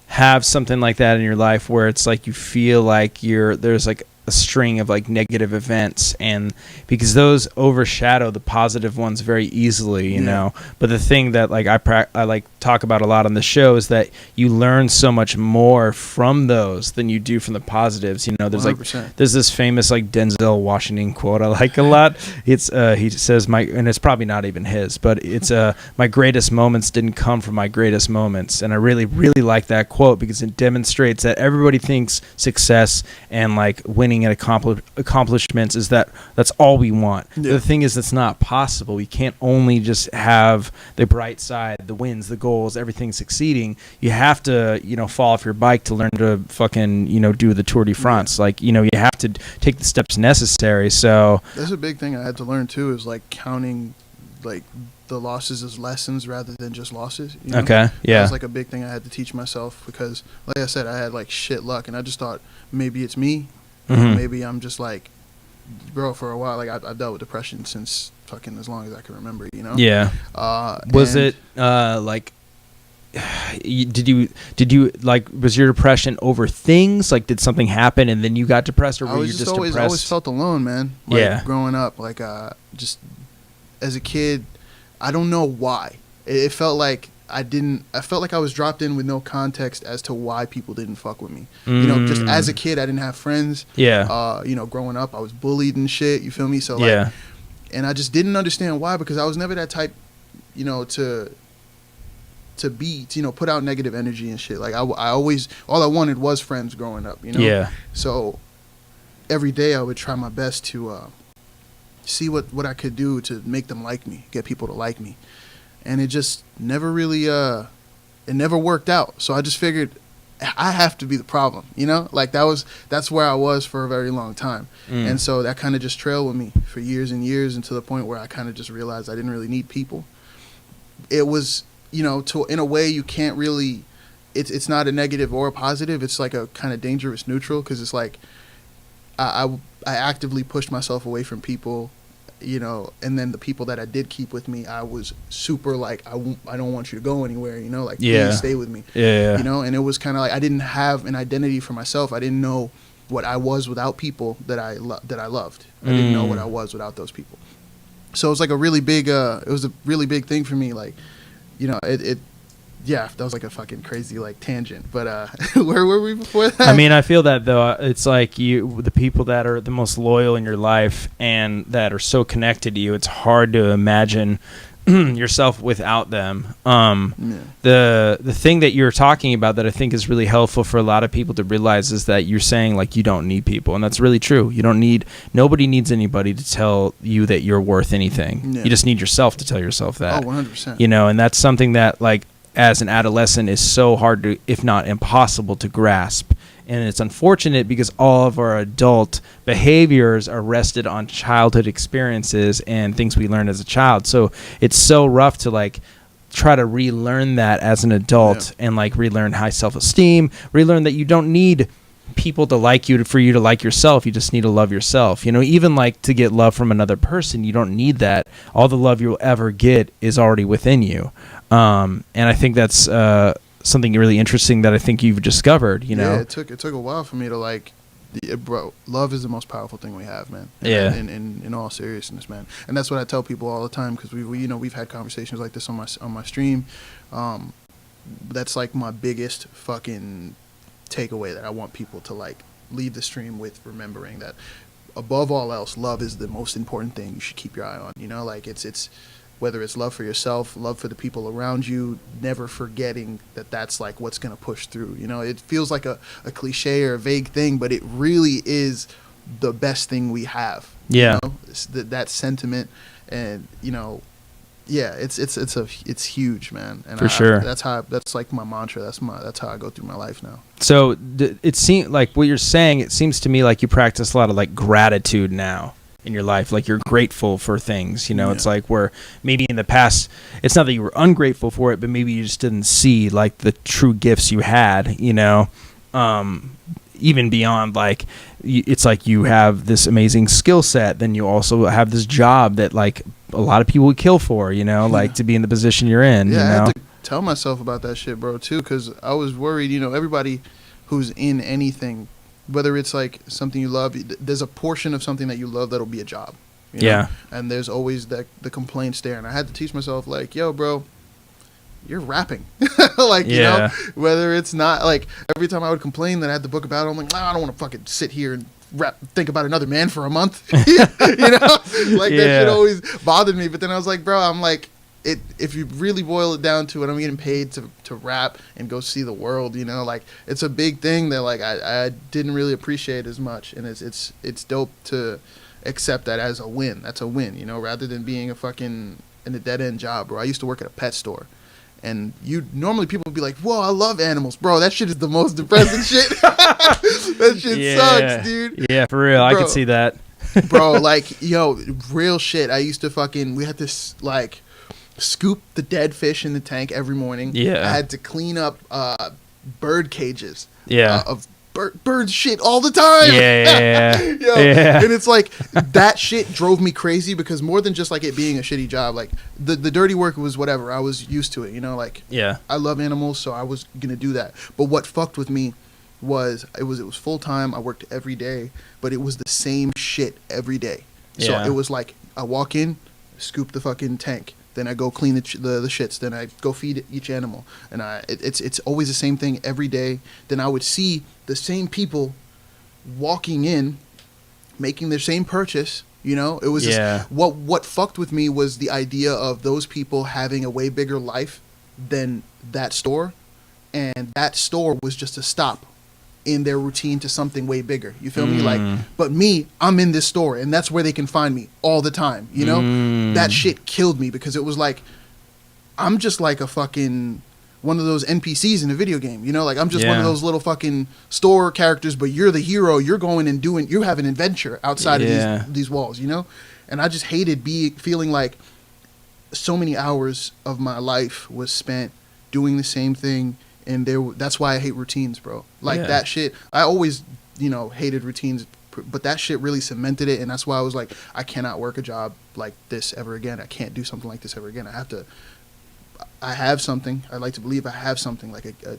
have something like that in your life where it's like you feel like there's like a string of like negative events, and because those overshadow the positive ones very easily, you know. But the thing that like I like talk about a lot on the show is that you learn so much more from those than you do from the positives. You know, there's 100%. like there's this famous like Denzel Washington quote I like a lot. It's he says and it's probably not even his, but it's my greatest moments didn't come from my greatest moments. And I really like that quote because it demonstrates that everybody thinks success and like winning at accomplishments is that's all we want. Yeah. The thing is, that's not possible. You can't only just have the bright side, the wins, the goals, everything succeeding. You have to, you know, fall off your bike to learn to fucking, you know, do the Tour de France. Like, you know, you have to take the steps necessary. So That's a big thing I had to learn too, is like counting like the losses as lessons rather than just losses. You know? okay, That yeah, was like a big thing I had to teach myself, because like I said, I had like shit luck, and I just thought maybe it's me. Mhm. Maybe I'm just like, bro, for a while, like I've dealt with depression since fucking as long as I can remember, you know? yeah. Was and it like? Did you like, was your depression over things, like did something happen and then you got depressed, or I were was you just just always depressed? felt alone, man. Like, Yeah. growing up, like just as a kid, I don't know why. It felt like I felt like I was dropped in with no context as to why people didn't fuck with me. You know, just as a kid, I didn't have friends. Yeah. You know, growing up, I was bullied and shit. You feel me? So like, Yeah. and I just didn't understand why, because I was never that type, you know, to put out negative energy and shit. Like I always, all I wanted was friends growing up, you know? Yeah. So every day I would try my best to see what I could do to make them like me, get people to like me. And it just never really, it never worked out. So I just figured I have to be the problem, you know? Like that's where I was for a very long time. And so that kind of just trailed with me for years and years, and to the point where I kind of just realized I didn't really need people. It was, you know, in a way you can't really, it's not a negative or a positive. It's like a kind of dangerous neutral, because it's like I actively pushed myself away from people, you know, and then the people that I did keep with me, I was super like, I don't want you to go anywhere, you know, like, Yeah. please stay with me, Yeah. you know. And it was kind of like I didn't have an identity for myself. I didn't know what I was without people that I loved. I didn't know what I was without those people. So it was like a really big, it was a really big thing for me. Like, you know, yeah, that was like a fucking crazy like tangent. But where were we before that? I mean, I feel that though. It's like the people that are the most loyal in your life and that are so connected to you, it's hard to imagine yourself without them. Yeah. The thing that you're talking about that I think is really helpful for a lot of people to realize is that you're saying like you don't need people, and that's really true. Nobody needs anybody to tell you that you're worth anything. Yeah. You just need yourself to tell yourself that. Oh, 100%. You know, and that's something that like as an adolescent is so hard to, if not impossible, to grasp. And it's unfortunate because all of our adult behaviors are rested on childhood experiences and things we learned as a child. So it's so rough to like try to relearn that as an adult, and like relearn high self-esteem, relearn that you don't need people to like you for you to like yourself. You just need to love yourself. You know, even like to get love from another person, you don't need that. All the love you'll ever get is already within you. And I think that's something really interesting that I think you've discovered, you know? Yeah, it took a while for me to like Bro, love is the most powerful thing we have, man. Yeah. In all seriousness, man. And that's what I tell people all the time, because we you know, we've had conversations like this on my stream. That's like my biggest fucking takeaway that I want people to like leave the stream with, remembering that above all else, love is the most important thing you should keep your eye on. You know, like it's whether it's love for yourself, love for the people around you, never forgetting that that's like what's going to push through. You know, it feels like a cliche or a vague thing, but it really is the best thing we have. Yeah. You know? It's that sentiment, and, you know, yeah, it's huge, man. And For sure. That's like my mantra. That's how I go through my life now. So it seems like what you're saying, it seems to me like you practice a lot of like gratitude now in your life. Like you're grateful for things, you know. Yeah. It's like where maybe in the past, it's not that you were ungrateful for it, but maybe you just didn't see like the true gifts you had, you know. Even beyond like, it's like you have this amazing skill set, then you also have this job that like a lot of people would kill for, you know, like to be in the position you're in. Yeah, you know? I had to tell myself about that shit, bro, too, because I was worried. You know, everybody who's in anything, whether it's like something you love, there's a portion of something that you love that'll be a job. You know? Yeah. And there's always the complaints there. And I had to teach myself, like, yo, bro, you're rapping. Like, you know, whether it's not like every time I would complain that I had to book about it, I'm like, nah, I don't want to fucking sit here and think about another man for a month. You know, like that shit always bothered me. But then I was like, bro, I'm like, if you really boil it down to it, I'm getting paid to rap and go see the world, you know, like it's a big thing that like I didn't really appreciate as much, and it's dope to accept that as a win. That's a win, you know, rather than being a fucking in a dead end job, bro. I used to work at a pet store, and normally people would be like, whoa, I love animals, bro. That shit is the most depressing shit. That shit sucks, dude. Yeah, for real. Bro, I can see that. Bro, like, yo, real shit. I used to we had this like scoop the dead fish in the tank every morning. Yeah. I had to clean up bird cages. Yeah. Of bird shit all the time. Yeah. Yo, yeah. And it's like that shit drove me crazy, because more than just like it being a shitty job, like the dirty work was whatever. I was used to it, you know, like I love animals, so I was gonna do that. But what fucked with me was it was full time. I worked every day, but it was the same shit every day. So it was like I walk in, scoop the fucking tank, then I go clean the shits, then I go feed each animal, and it's always the same thing every day. Then I would see the same people walking in, making their same purchase. You know, it was just, what fucked with me was the idea of those people having a way bigger life than that store, and that store was just a stop in their routine to something way bigger. You feel me? Like, but me, I'm in this store, and that's where they can find me all the time. You know, that shit killed me, because it was like, I'm just like a fucking one of those NPCs in a video game. You know, like I'm just one of those little fucking store characters, but you're the hero. You're going and you have an adventure outside of these walls. You know, and I just hated feeling like so many hours of my life was spent doing the same thing. And that's why I hate routines, bro. Like that shit. I always, you know, hated routines, but that shit really cemented it. And that's why I was like, I cannot work a job like this ever again. I can't do something like this ever again. I have something. I like to believe I have something, like a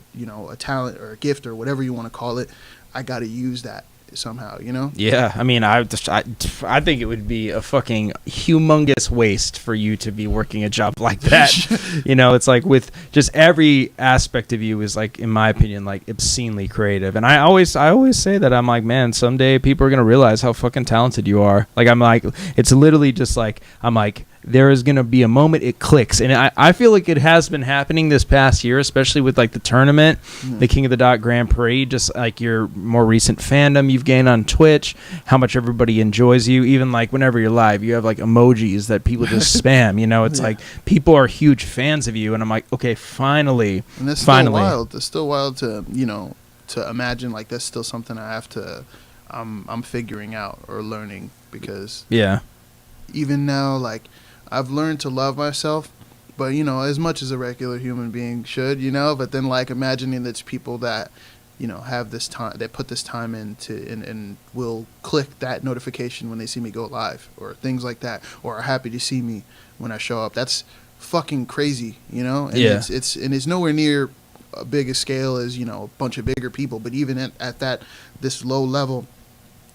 talent or a gift or whatever you want to call it. I got to use that somehow, you know? Yeah, I mean, I think it would be a fucking humongous waste for you to be working a job like that. You know, it's like with just every aspect of you is like, in my opinion, like obscenely creative. And I always say that I'm like, man, someday people are gonna realize how fucking talented you are. Like I'm like, it's literally just like I'm like, there is going to be a moment it clicks. And I feel like it has been happening this past year, especially with like the tournament, the King of the Dot Grand Prix, just like your more recent fandom you've gained on Twitch, how much everybody enjoys you. Even like whenever you're live, you have like emojis that people just spam, you know, it's like people are huge fans of you. And I'm like, okay, finally. And that's still wild. It's still wild to, you know, to imagine like that's still something I have to, I'm figuring out or learning, because even now, like, I've learned to love myself, but, you know, as much as a regular human being should, you know, but then, like, imagining that's people that, you know, have this time, that put this time into, and will click that notification when they see me go live, or things like that, or are happy to see me when I show up. That's fucking crazy, you know? And it's nowhere near a big a scale as, you know, a bunch of bigger people, but even at this low level,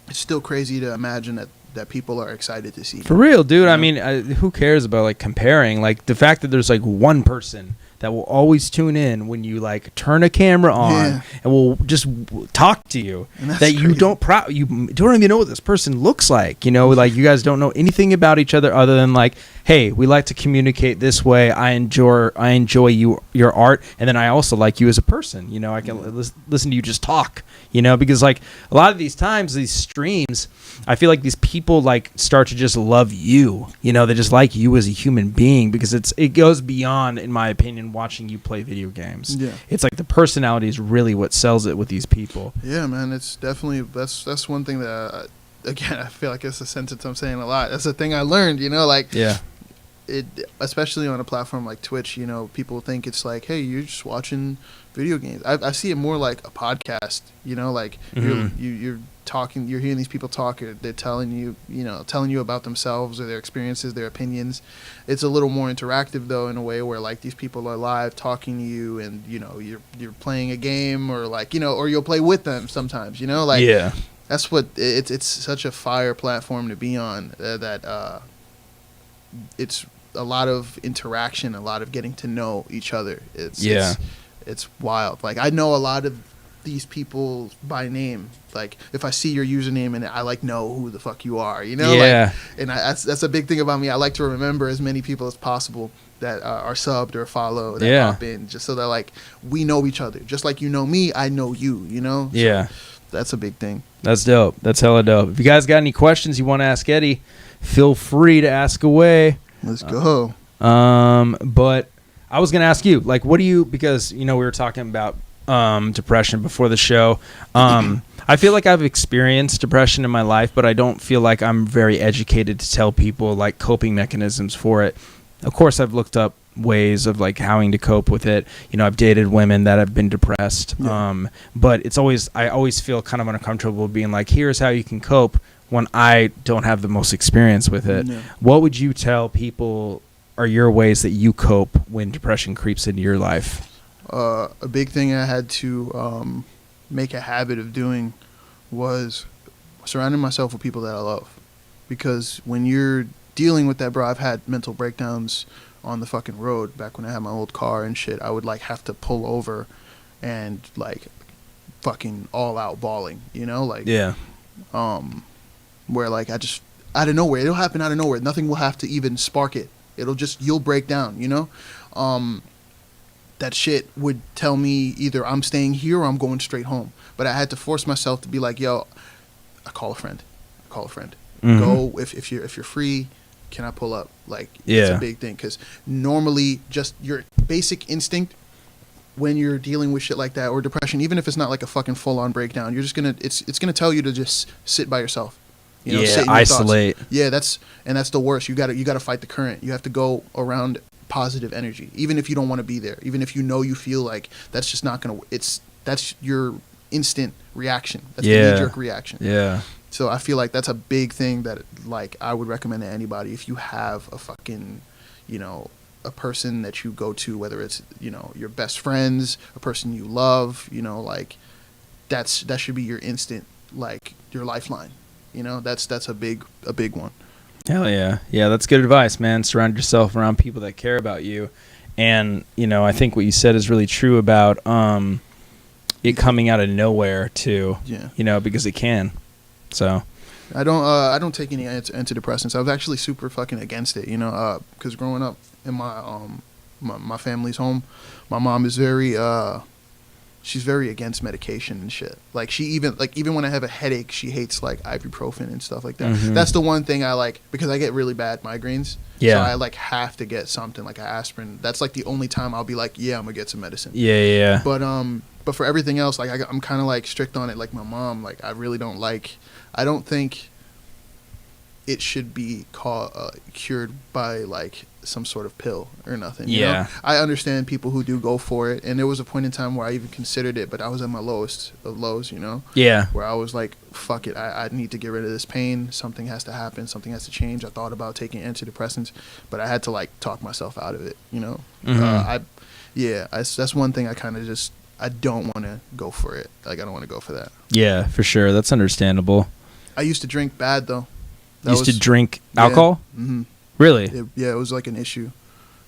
it's still crazy to imagine that people are excited to see. For real, dude. You I know? mean, who cares about like comparing? Like the fact that there's like one person that will always tune in when you like turn a camera on Yeah. and will just talk to you. And that's That you crazy. you don't even know what this person looks like. You know, like you guys don't know anything about each other other than like, hey, we like to communicate this way. I enjoy your art, and then I also like you as a person. You know, I can listen to you just talk. You know, because like a lot of these times, these streams, I feel like these people like start to just love you. You know, they just like you as a human being because it goes beyond, in my opinion, watching you play video games. Yeah. It's like the personality is really what sells it with these people. Yeah, man, it's definitely that's one thing that again I feel like it's a sentence I'm saying a lot. That's a thing I learned, you know, like Yeah. it, especially on a platform like Twitch. You know, people think it's like, hey, you're just watching video games. I see it more like a podcast. You know, like you're talking, you're hearing these people talk. They're telling you about themselves or their experiences, their opinions. It's a little more interactive though, in a way where like these people are live talking to you, and you know you're playing a game, or like or you'll play with them sometimes. You know, like Yeah. that's what it's such a fire platform to be on. That it's a lot of interaction, a lot of getting to know each other. It's wild. Like I know a lot of these people by name. Like if I see your username and I like know who the fuck you are, you know. Yeah. Like, and that's a big thing about me. I like to remember as many people as possible that are subbed or follow that pop in, just so that like we know each other. Just like you know me, I know you. You know. So Yeah. that's a big thing. That's dope. That's hella dope. If you guys got any questions you want to ask Eddie, feel free to ask away. Let's go. But I was gonna ask you, like, what do you? Because we were talking about depression before the show. I feel like I've experienced depression in my life, but I don't feel like I'm very educated to tell people like coping mechanisms for it. Of course, I've looked up ways of like having to cope with it. I've dated women that have been depressed. Yeah. But I always feel kind of uncomfortable being like, here's how you can cope when I don't have the most experience with it. Yeah. What would you tell people are your ways that you cope when depression creeps into your life? A big thing I had to make a habit of doing was surrounding myself with people that I love. Because when you're dealing with that, bro, I've had mental breakdowns on the fucking road back when I had my old car and shit. I would like have to pull over and like fucking all out bawling, like Yeah. where like I just out of nowhere, it'll happen out of nowhere. Nothing will have to even spark it. You'll break down, that shit would tell me either I'm staying here or I'm going straight home. But I had to force myself to be like, yo, I call a friend. Mhm. Go if you're free. Can I pull up? Like, it's Yeah. a big thing because normally just your basic instinct when you're dealing with shit like that or depression, even if it's not like a fucking full on breakdown, you're just it's gonna tell you to just sit by yourself. Sit in your isolate. thoughts. Yeah, that's the worst. You gotta fight the current. You have to go around positive energy, even if you don't want to be there. Even if you feel like that's just not gonna. That's your instant reaction. That's the knee jerk reaction. Yeah. So I feel like that's a big thing that like I would recommend to anybody if you have a fucking, a person that you go to, whether it's your best friends, a person you love, like that should be your instant, like your lifeline. That's a big one. Hell yeah. Yeah, that's good advice, man. Surround yourself around people that care about you. And, I think what you said is really true about it coming out of nowhere too. Yeah. Because it can. So I don't take any antidepressants. I was actually super fucking against it, because growing up in my family's home, my mom is she's very against medication and shit. Like she even when I have a headache, she hates like ibuprofen and stuff like that. Mhm. That's the one thing I like because I get really bad migraines. Yeah. So I like have to get something like an aspirin. That's like the only time I'll be like, yeah, I'm gonna get some medicine. yeah. But for everything else, like I'm kind of like strict on it. Like my mom, like I really don't like. I don't think it should be cured by like some sort of pill or nothing. You know? I understand people who do go for it, and there was a point in time where I even considered it, but I was at my lowest of lows. Yeah. Where I was like, fuck it, I need to get rid of this pain. Something has to happen. Something has to change. I thought about taking antidepressants, but I had to like talk myself out of it. Mhm. That's one thing I kind of just. I don't want to go for it. Like, I don't want to go for that. Yeah, for sure. That's understandable. I used to drink bad though. You used to drink alcohol? Mm-hmm. Really? It was like an issue.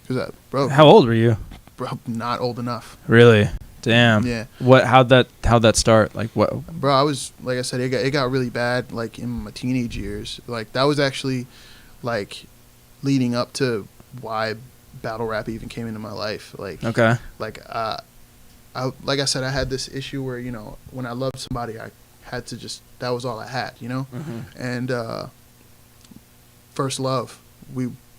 Cause how old were you? Bro, not old enough. Really? Damn. Yeah. How'd that start? Like what? Bro, I was, like I said, it got really bad like in my teenage years. Like that was actually like leading up to why battle rap even came into my life. Like okay. Like like I said, I had this issue where, you know, when I loved somebody, I had to just, that was all I had, you know? Mm-hmm. And first love,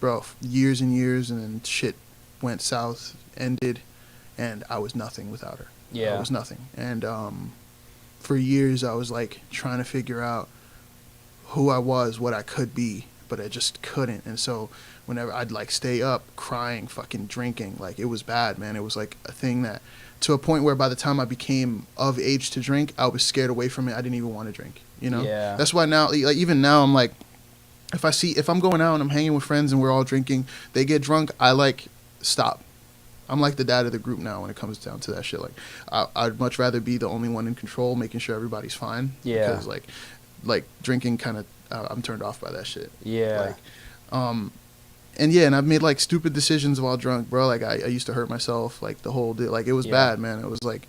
bro, years and years, and then shit went south, ended, and I was nothing without her. Yeah. I was nothing. And for years, I was like trying to figure out who I was, what I could be, but I just couldn't. And so whenever I'd like stay up crying, fucking drinking, like it was bad, man. It was like a thing that, to a point where by the time I became of age to drink, I was scared away from it. I didn't even want to drink, you know? Yeah. That's why now, like even now, I'm like, if I'm going out and I'm hanging with friends and we're all drinking, they get drunk, I like stop. I'm like the dad of the group now when it comes down to that shit. Like I'd much rather be the only one in control, making sure everybody's fine. Yeah. Because like drinking kind of, I'm turned off by that shit. Yeah. Like, and I've made like stupid decisions while drunk, bro. Like I used to hurt myself, like the whole day. Like it was bad, man. It was like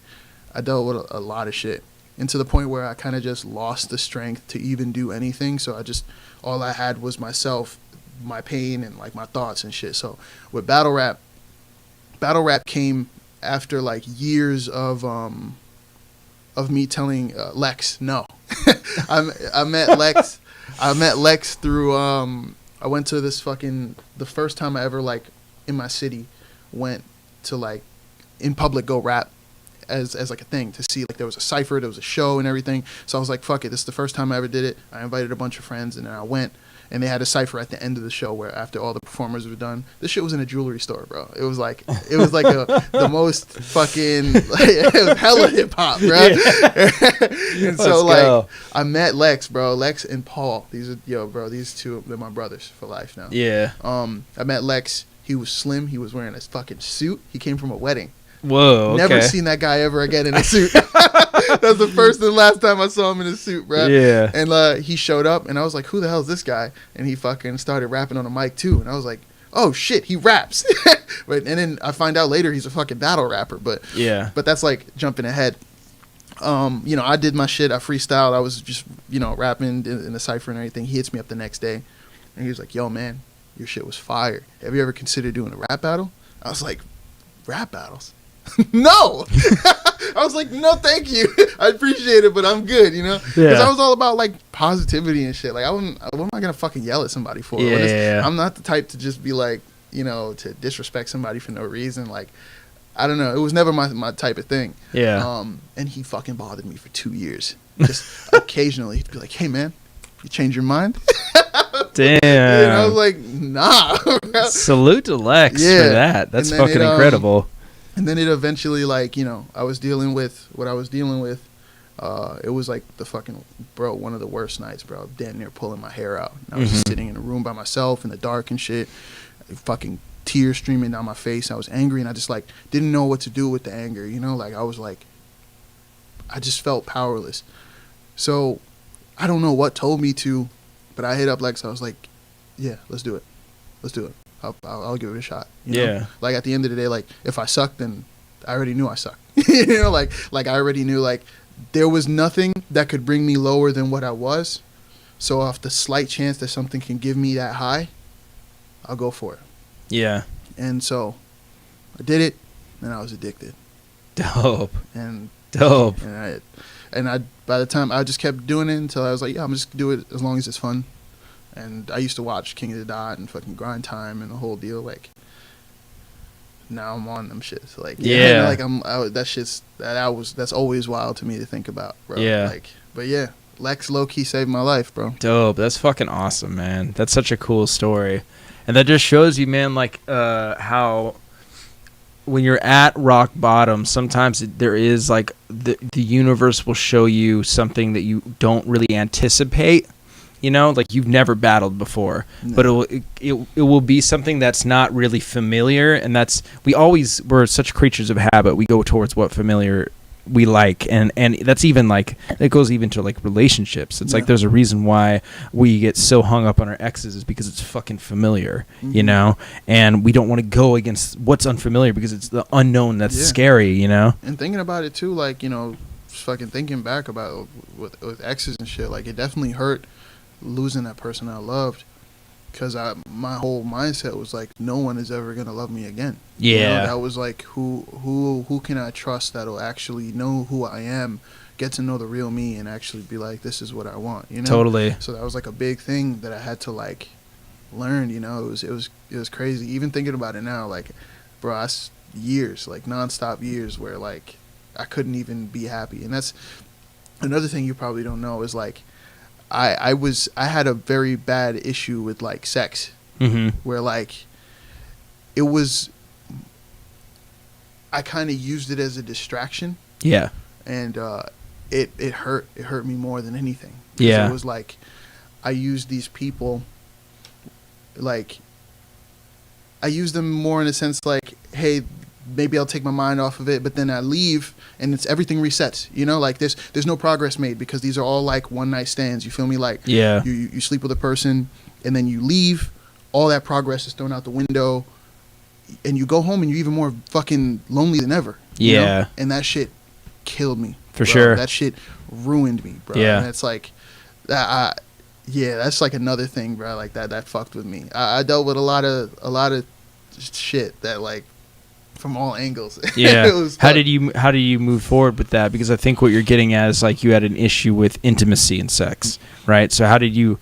I dealt with a lot of shit, and to the point where I kind of just lost the strength to even do anything. So all I had was myself, my pain, and like my thoughts and shit. So with battle rap came after like years of me telling Lex no. I met Lex. I met Lex through I went to this the first time I ever like in my city went to like in public go rap as like a thing to see, like there was a cypher, there was a show and everything. So I was like, fuck it, this is the first time I ever did it. I invited a bunch of friends and then I went, and they had a cypher at the end of the show where after all the performers were done, this shit was in a jewelry store, bro. It was like the most fucking like, it was hella hip hop, bro. Yeah. And so like I met Lex, bro. Lex and Paul. These two, they're my brothers for life now. Yeah. I met Lex. He was slim. He was wearing a fucking suit. He came from a wedding. Whoa. Okay. Never seen that guy ever again in a suit. That's the first and last time I saw him in a suit, bro. Yeah. And he showed up, and I was like, "Who the hell is this guy?" And he fucking started rapping on a mic too, and I was like, "Oh shit, he raps!" And then I find out later he's a fucking battle rapper. But yeah. But that's like jumping ahead. I did my shit. I freestyled. I was just rapping in the cypher and everything. He hits me up the next day, and he was like, "Yo, man, your shit was fire. Have you ever considered doing a rap battle?" I was like, "Rap battles? No." I was like, "No, thank you. I appreciate it, but I'm good," Because I was all about like positivity and shit. Like what am I gonna fucking yell at somebody for? Yeah. I'm not the type to just be like, to disrespect somebody for no reason. Like, I don't know. It was never my type of thing. Yeah. And he fucking bothered me for 2 years. Just occasionally he'd be like, "Hey man, you change your mind?" Damn. And I was like, "Nah." Salute to Lex for that. That's fucking incredible. And then it eventually, like, I was dealing with what I was dealing with. It was like one of the worst nights, bro. Damn near pulling my hair out. And I was just sitting in a room by myself in the dark and shit. Fucking tears streaming down my face. I was angry, and I just like didn't know what to do with the anger. Like I was like, I just felt powerless. So I don't know what told me to, but I hit up Lex. I was like, "Yeah, let's do it. Let's do it. I'll give it a shot." Yeah. Like at the end of the day, like if I suck, then I already knew I sucked. Like I already knew like there was nothing that could bring me lower than what I was. So off the slight chance that something can give me that high, I'll go for it. Yeah. And so I did it, and I was addicted. Dope. And I by the time I just kept doing it until I was like, yeah, I'm just gonna do it as long as it's fun. And I used to watch King of the Dot and fucking Grind Time and the whole deal. Like, now I'm on them shits. Like, yeah, like that's always wild to me to think about, bro. Yeah. Like, but yeah, Lex low key saved my life, bro. Dope. That's fucking awesome, man. That's such a cool story, and that just shows you, man, like how when you're at rock bottom, sometimes there is like the universe will show you something that you don't really anticipate. Like you've never battled before, no. But it will be something that's not really familiar, and we're such creatures of habit. We go towards what familiar we like, and that's even like it goes even to like relationships. It's like there's a reason why we get so hung up on our exes is because it's fucking familiar, you know, and we don't want to go against what's unfamiliar because it's the unknown that's scary, you know. And thinking about it too, like, you know, just fucking thinking back about with exes and shit, like it definitely hurt losing that person I loved. Because my whole mindset was like, no one is ever gonna love me again. Yeah, you know, that was like, who can I trust that'll actually know who I am, get to know the real me, and actually be like, this is what I want. You know, totally. So that was like a big thing that I had to like learn. You know, it was crazy. Even thinking about it now, like, bro, years, like nonstop years, where like I couldn't even be happy. And that's another thing you probably don't know is like, I had a very bad issue with like sex, where like it was, I kind of used it as a distraction. Yeah. And it hurt me more than anything. Yeah. It was like I used these people, like I used them more in a sense like, hey, maybe I'll take my mind off of it, but then I leave and it's everything resets, you know, like there's no progress made because these are all like one night stands. You feel me? Like, you sleep with a person and then you leave, all that progress is thrown out the window, and you go home and you're even more fucking lonely than ever. You know? And that shit killed me. For bro. sure. That shit ruined me, bro. Yeah. And it's like that. That's like another thing, bro. Like that fucked with me. I dealt with a lot of shit that like, from all angles. Yeah. How did you move forward with that? Because I think what you're getting at is like you had an issue with intimacy and sex, right? So how did you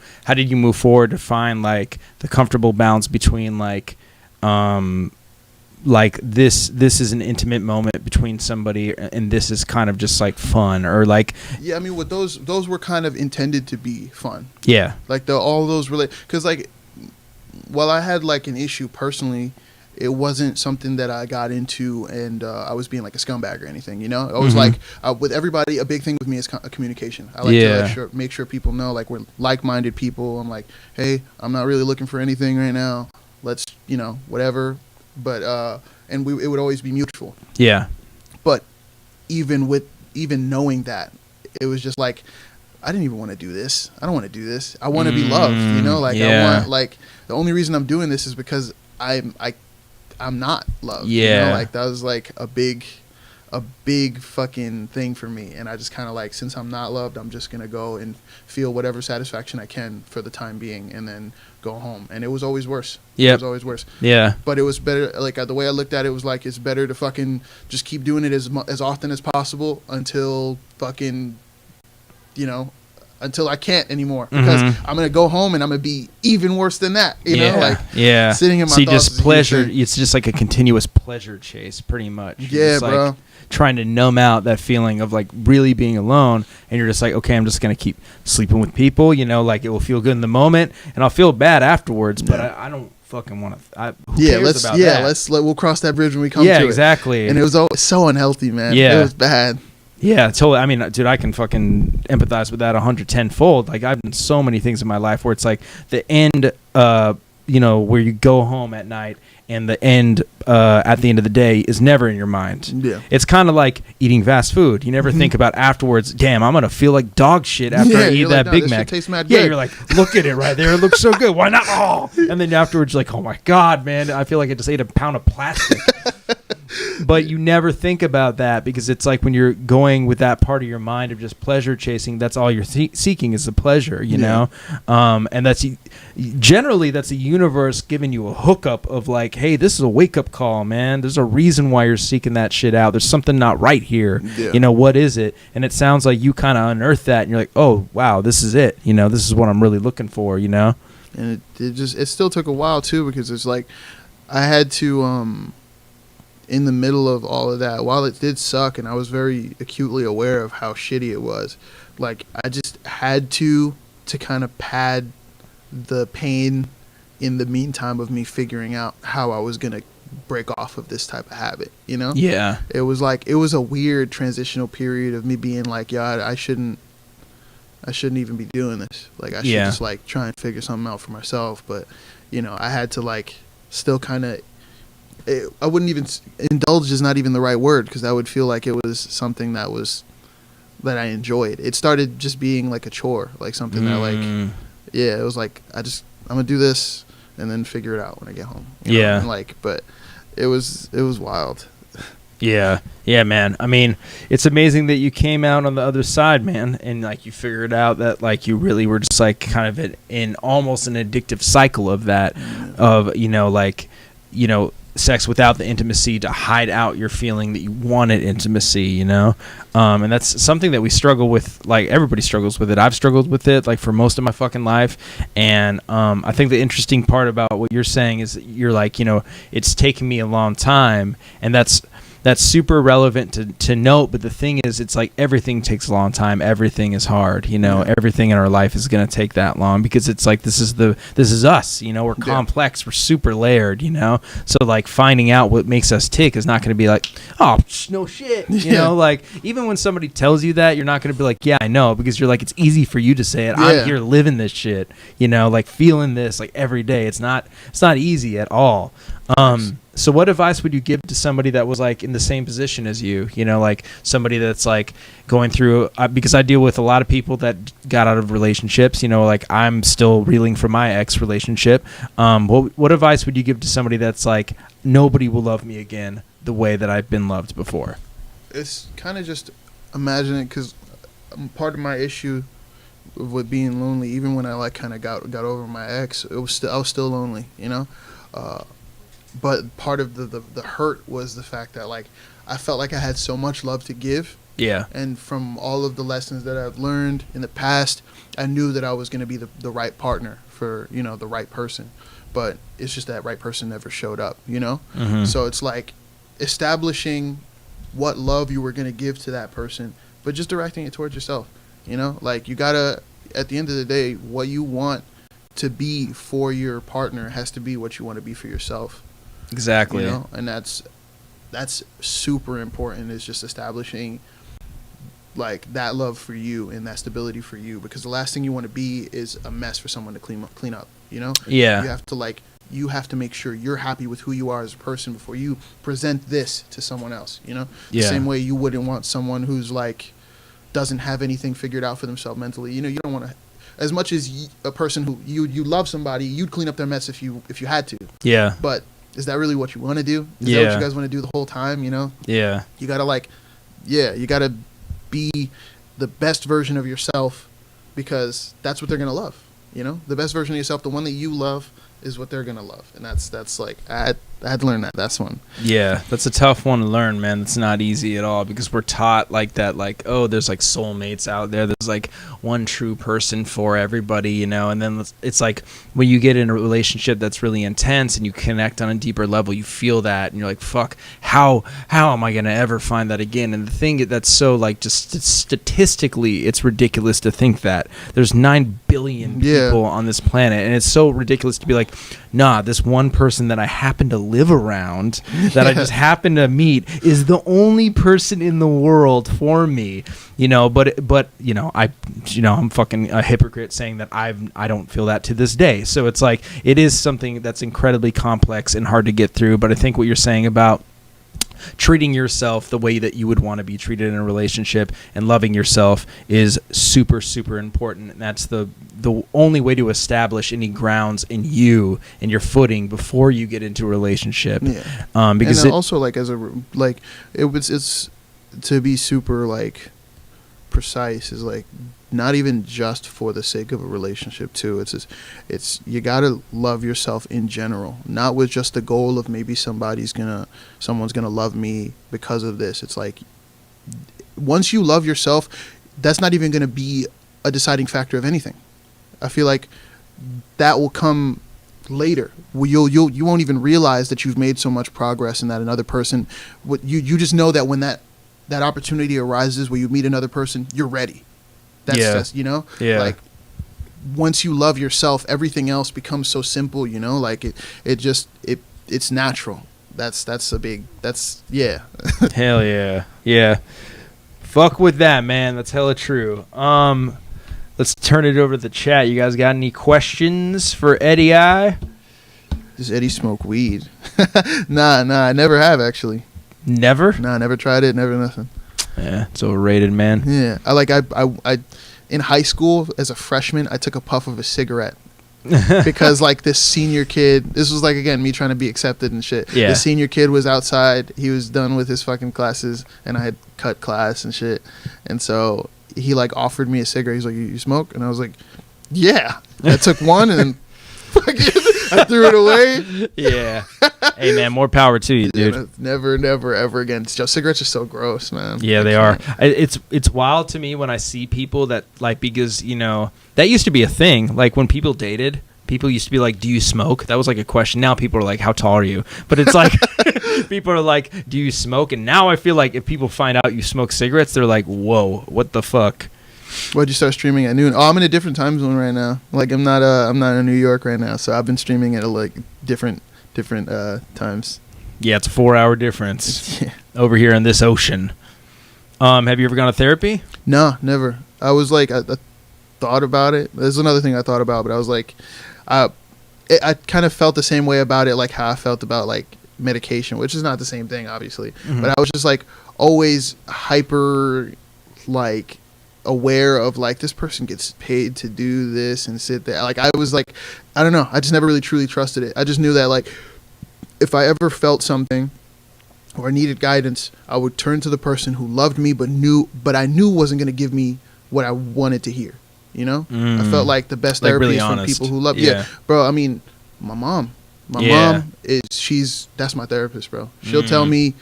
move forward to find like the comfortable balance between like this is an intimate moment between somebody and this is kind of just like fun, or like I mean, with those were kind of intended to be fun. Yeah. Like all those because like while I had like an issue personally, it wasn't something that I got into and I was being like a scumbag or anything, you know? I was like, with everybody, a big thing with me is communication. I like to make sure people know, like, we're like-minded people. I'm like, hey, I'm not really looking for anything right now. Let's, you know, whatever. But, and it would always be mutual. Yeah. But even knowing that, it was just like, I didn't even want to do this. I don't want to do this. I want to be loved, you know? Like, I want, like, the only reason I'm doing this is because I'm not loved. Yeah. You know? Like that was like a big fucking thing for me. And I just kind of like, since I'm not loved, I'm just going to go and feel whatever satisfaction I can for the time being and then go home. And it was always worse. Yeah. It was always worse. Yeah. But it was better. Like the way I looked at it was like, it's better to fucking just keep doing it as often as possible until fucking, you know, until I can't anymore, because I'm gonna go home and I'm gonna be even worse than that. You know, like sitting in my thoughts. Just pleasure. It's just like a continuous pleasure chase, pretty much. You're just, bro. Like, trying to numb out that feeling of like really being alone, and you're just like, okay, I'm just gonna keep sleeping with people. You know, like it will feel good in the moment, and I'll feel bad afterwards. But I don't fucking want to. Who cares about that? We'll cross that bridge when we come to it. Yeah, exactly. And it was always so unhealthy, man. Yeah, it was bad. Yeah, totally. I mean, dude, I can fucking empathize with that 110-fold. Like, I've done so many things in my life where it's like the end, you know, where you go home at night and the end at the end of the day is never in your mind. Yeah. It's kind of like eating fast food. You never think about afterwards, damn, I'm going to feel like dog shit after I eat that Big Mac. Tastes mad Yeah, good. you're like, look at it right there. It looks so good. Why not? Oh. And then afterwards, you're like, oh, my God, man, I feel like I just ate a pound of plastic. But you never think about that because it's like when you're going with that part of your mind of just pleasure chasing, that's all you're seeking is the pleasure, you know? And that's generally that's the universe giving you a hookup of like, hey, this is a wake-up call, man. There's a reason why you're seeking that shit out. There's something not right here. Yeah. You know, what is it? And it sounds like you kind of unearthed that and you're like, oh, wow, this is it. You know, this is what I'm really looking for, you know? And it still took a while, too, because it's like I had to... in the middle of all of that, while it did suck and I was very acutely aware of how shitty it was, like I just had to kind of pad the pain in the meantime of me figuring out how I was going to break off of this type of habit, you know? Yeah. It was like, it was a weird transitional period of me being like, yeah, I shouldn't even be doing this. Like I should just like try and figure something out for myself. But, you know, I had to like still kind of I wouldn't even indulge is not even the right word, because that would feel like it was something that I enjoyed. It started just being like a chore, like something that like, yeah, it was like I'm gonna do this and then figure it out when I get home. You know? And like, but it was wild. Yeah, man. I mean, it's amazing that you came out on the other side, man, and like you figured out that like you really were just like kind of in almost an addictive cycle of that, of sex without the intimacy to hide out your feeling that you wanted intimacy, and that's something that we struggle with. Like everybody struggles with it. I've struggled with it like for most of my fucking life, and I think the interesting part about what you're saying is that you're like, it's taken me a long time, and that's super relevant to note. But the thing is, it's like everything takes a long time. Everything is hard, everything in our life is going to take that long, because it's like, this is us, we're complex, we're super layered, so like finding out what makes us tick is not going to be like, oh, no shit, like even when somebody tells you that, you're not going to be like, yeah, I know, because you're like, it's easy for you to say it. I'm here living this shit, like feeling this like every day. It's not easy at all. So what advice would you give to somebody that was like in the same position as you, like somebody that's like going through, because I deal with a lot of people that got out of relationships, like I'm still reeling from my ex relationship. What advice would you give to somebody that's like, nobody will love me again the way that I've been loved before? It's kind of just imagine it, because part of my issue with being lonely, even when I like kind of got over my ex, I was still lonely, but part of the hurt was the fact that like I felt like I had so much love to give. Yeah. And from all of the lessons that I've learned in the past, I knew that I was going to be the right partner for, the right person. But it's just that right person never showed up, Mm-hmm. So it's like establishing what love you were going to give to that person, but just directing it towards yourself, like you got to, at the end of the day, what you want to be for your partner has to be what you want to be for yourself. Exactly. And that's super important, is just establishing like that love for you and that stability for you, because the last thing you want to be is a mess for someone to clean up, Yeah. You have to make sure you're happy with who you are as a person before you present this to someone else, The same way you wouldn't want someone who's like doesn't have anything figured out for themselves mentally. You don't want to, as much as a person who you love somebody, you'd clean up their mess if you had to. Yeah. But is that really what you want to do? Is that what you guys want to do the whole time, Yeah. You got to you got to be the best version of yourself, because that's what they're going to love, The best version of yourself, the one that you love, is what they're going to love. And that's like, I had to learn that. That's one. Yeah, that's a tough one to learn, man. It's not easy at all, because we're taught like that, like, oh, there's like soulmates out there. There's like one true person for everybody, and then it's like when you get in a relationship that's really intense and you connect on a deeper level, you feel that and you're like, fuck, how am I going to ever find that again? And the thing that's so like, just statistically, it's ridiculous to think that there's 9 billion people on this planet, and it's so ridiculous to be like, nah, this one person that I happen to live around, that I just happen to meet, is the only person in the world for me, but I'm fucking a hypocrite saying that I don't feel that to this day. So it's like, it is something that's incredibly complex and hard to get through. But I think what you're saying about treating yourself the way that you would want to be treated in a relationship and loving yourself is super, super important. And that's the only way to establish any grounds in you and your footing before you get into a relationship. Yeah. Because also like it's to be super like precise, is like not even just for the sake of a relationship too. It's you gotta love yourself in general, not with just the goal of maybe someone's gonna love me because of this. It's like once you love yourself, that's not even gonna be a deciding factor of anything. I feel like that will come later. You won't even realize that you've made so much progress, and that another person, you just know that when that opportunity arises where you meet another person, you're ready. That's just, like once you love yourself, everything else becomes so simple, like it's natural. That's Hell yeah. Yeah. Fuck with that, man. That's hella true. Let's turn it over to the chat. You guys got any questions for EDDY I? Does Eddie smoke weed? Nah, I never have actually. Never? Nah, I never tried it. Never nothing. Yeah, it's overrated, man. Yeah, I in high school as a freshman, I took a puff of a cigarette because like this senior kid, this was like again me trying to be accepted and shit. Yeah. The senior kid was outside. He was done with his fucking classes, and I had cut class and shit. And so he like offered me a cigarette. He's like, "You smoke?" And I was like, "Yeah." I took one and then fucking I threw it away. Yeah. Hey, man, more power to you, dude. Yeah, never, ever again. Cigarettes are so gross, man. Yeah, they are. It's wild to me when I see people that, like, because, you know, that used to be a thing. Like, when people dated, people used to be like, do you smoke? That was, like, a question. Now people are like, how tall are you? But it's like, people are like, do you smoke? And now I feel like if people find out you smoke cigarettes, they're like, whoa, what the fuck? Why'd you start streaming at noon? Oh, I'm in a different time zone right now. Like, I'm not in New York right now, so I've been streaming at, like, different times. Yeah, it's a 4-hour difference Yeah. over here in this ocean. Have you ever gone to therapy? No, never. I was like, I thought about it. There's another thing I thought about, but I was like, I kind of felt the same way about it, like how I felt about like medication, which is not the same thing, obviously. Mm-hmm. But I was just like always hyper, like aware of like this person gets paid to do this and sit there. Like I was like, I don't know. I just never really truly trusted it. I just knew that like if I ever felt something or I needed guidance, I would turn to the person who loved me but I knew wasn't going to give me what I wanted to hear. You know, I felt like the best Like therapy really is from honest. people who love. Yeah. Yeah, bro. I mean, my mom is that's my therapist, bro. She'll tell me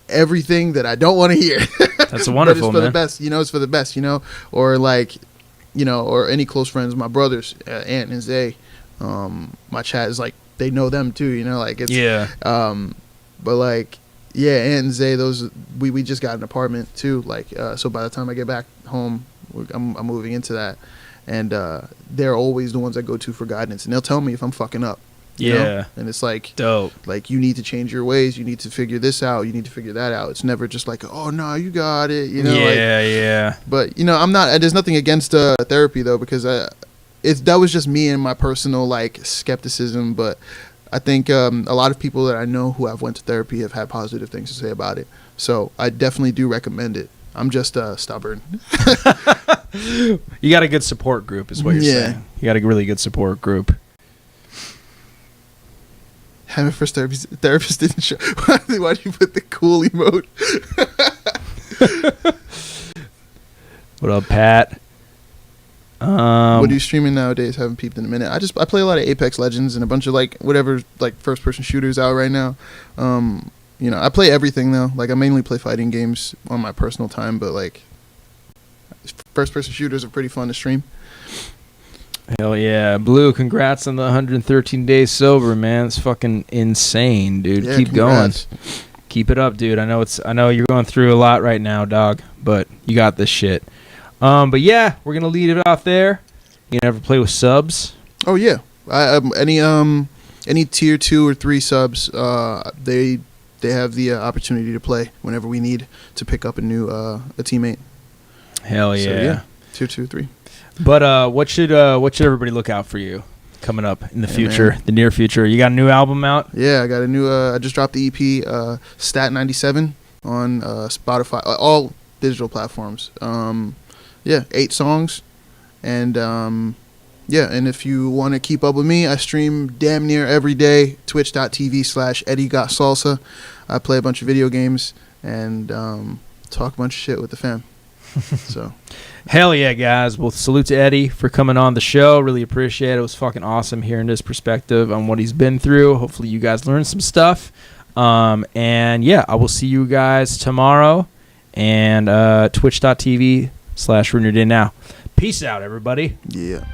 everything that I don't want to hear. That's wonderful, but it's for man. the best, you know. It's for the best, you know. Or like, you know, or any close friends, my brothers, Aunt and Zay. My chat is like they know them too, you know. Like it's Yeah. but like yeah, Aunt and Zay, those we just got an apartment too. Like so by the time I get back home, I'm moving into that, and they're always the ones I go to for guidance, and they'll tell me if I'm fucking up. You Yeah. know? And it's like Dope. like you need to change your ways, you need to figure this out, you need to figure that out. It's never just like, oh no, you got it, you know. Yeah, like, yeah. but you know, I'm not. There's nothing against therapy though, because that was just me and my personal like skepticism. But I think a lot of people that I know who have went to therapy have had positive things to say about it. So I definitely do recommend it. I'm just stubborn. You got a good support group, is what you're Yeah. saying. You got a really good support group. My first therapist didn't show. Why do you put the cool emote? What up, Pat? What are you streaming nowadays? Haven't peeped in a minute. I play a lot of Apex Legends and a bunch of like whatever like first person shooters out right now. You know, I play everything though. Like I mainly play fighting games on my personal time, but like first person shooters are pretty fun to stream. Hell yeah. Blue, congrats on the 113 days sober, man. It's fucking insane, dude. Yeah, Keep congrats. going. Keep it up, dude. I know you're going through a lot right now, dog, but you got this shit. But yeah, we're gonna lead it off there. You never play with subs? Oh yeah, any tier 2 or 3 subs, they have the opportunity to play whenever we need to pick up a new a teammate. Hell yeah. So yeah, tier 2, 3. But what should everybody look out for you coming up in the future, man. the near future? You got a new album out? Yeah, I got a new. I just dropped the EP, Stat 97 on Spotify, all digital platforms. Yeah, 8 songs, and yeah, and if you want to keep up with me, I stream damn near every day. Twitch.tv/EDDY I play a bunch of video games and talk a bunch of shit with the fam. So. Hell yeah, guys. Well, salute to Eddie for coming on the show. Really appreciate it. It was fucking awesome hearing his perspective on what he's been through. Hopefully you guys learned some stuff. And yeah, I will see you guys tomorrow. And twitch.tv/RuinYourDayNow. Peace out, everybody. Yeah.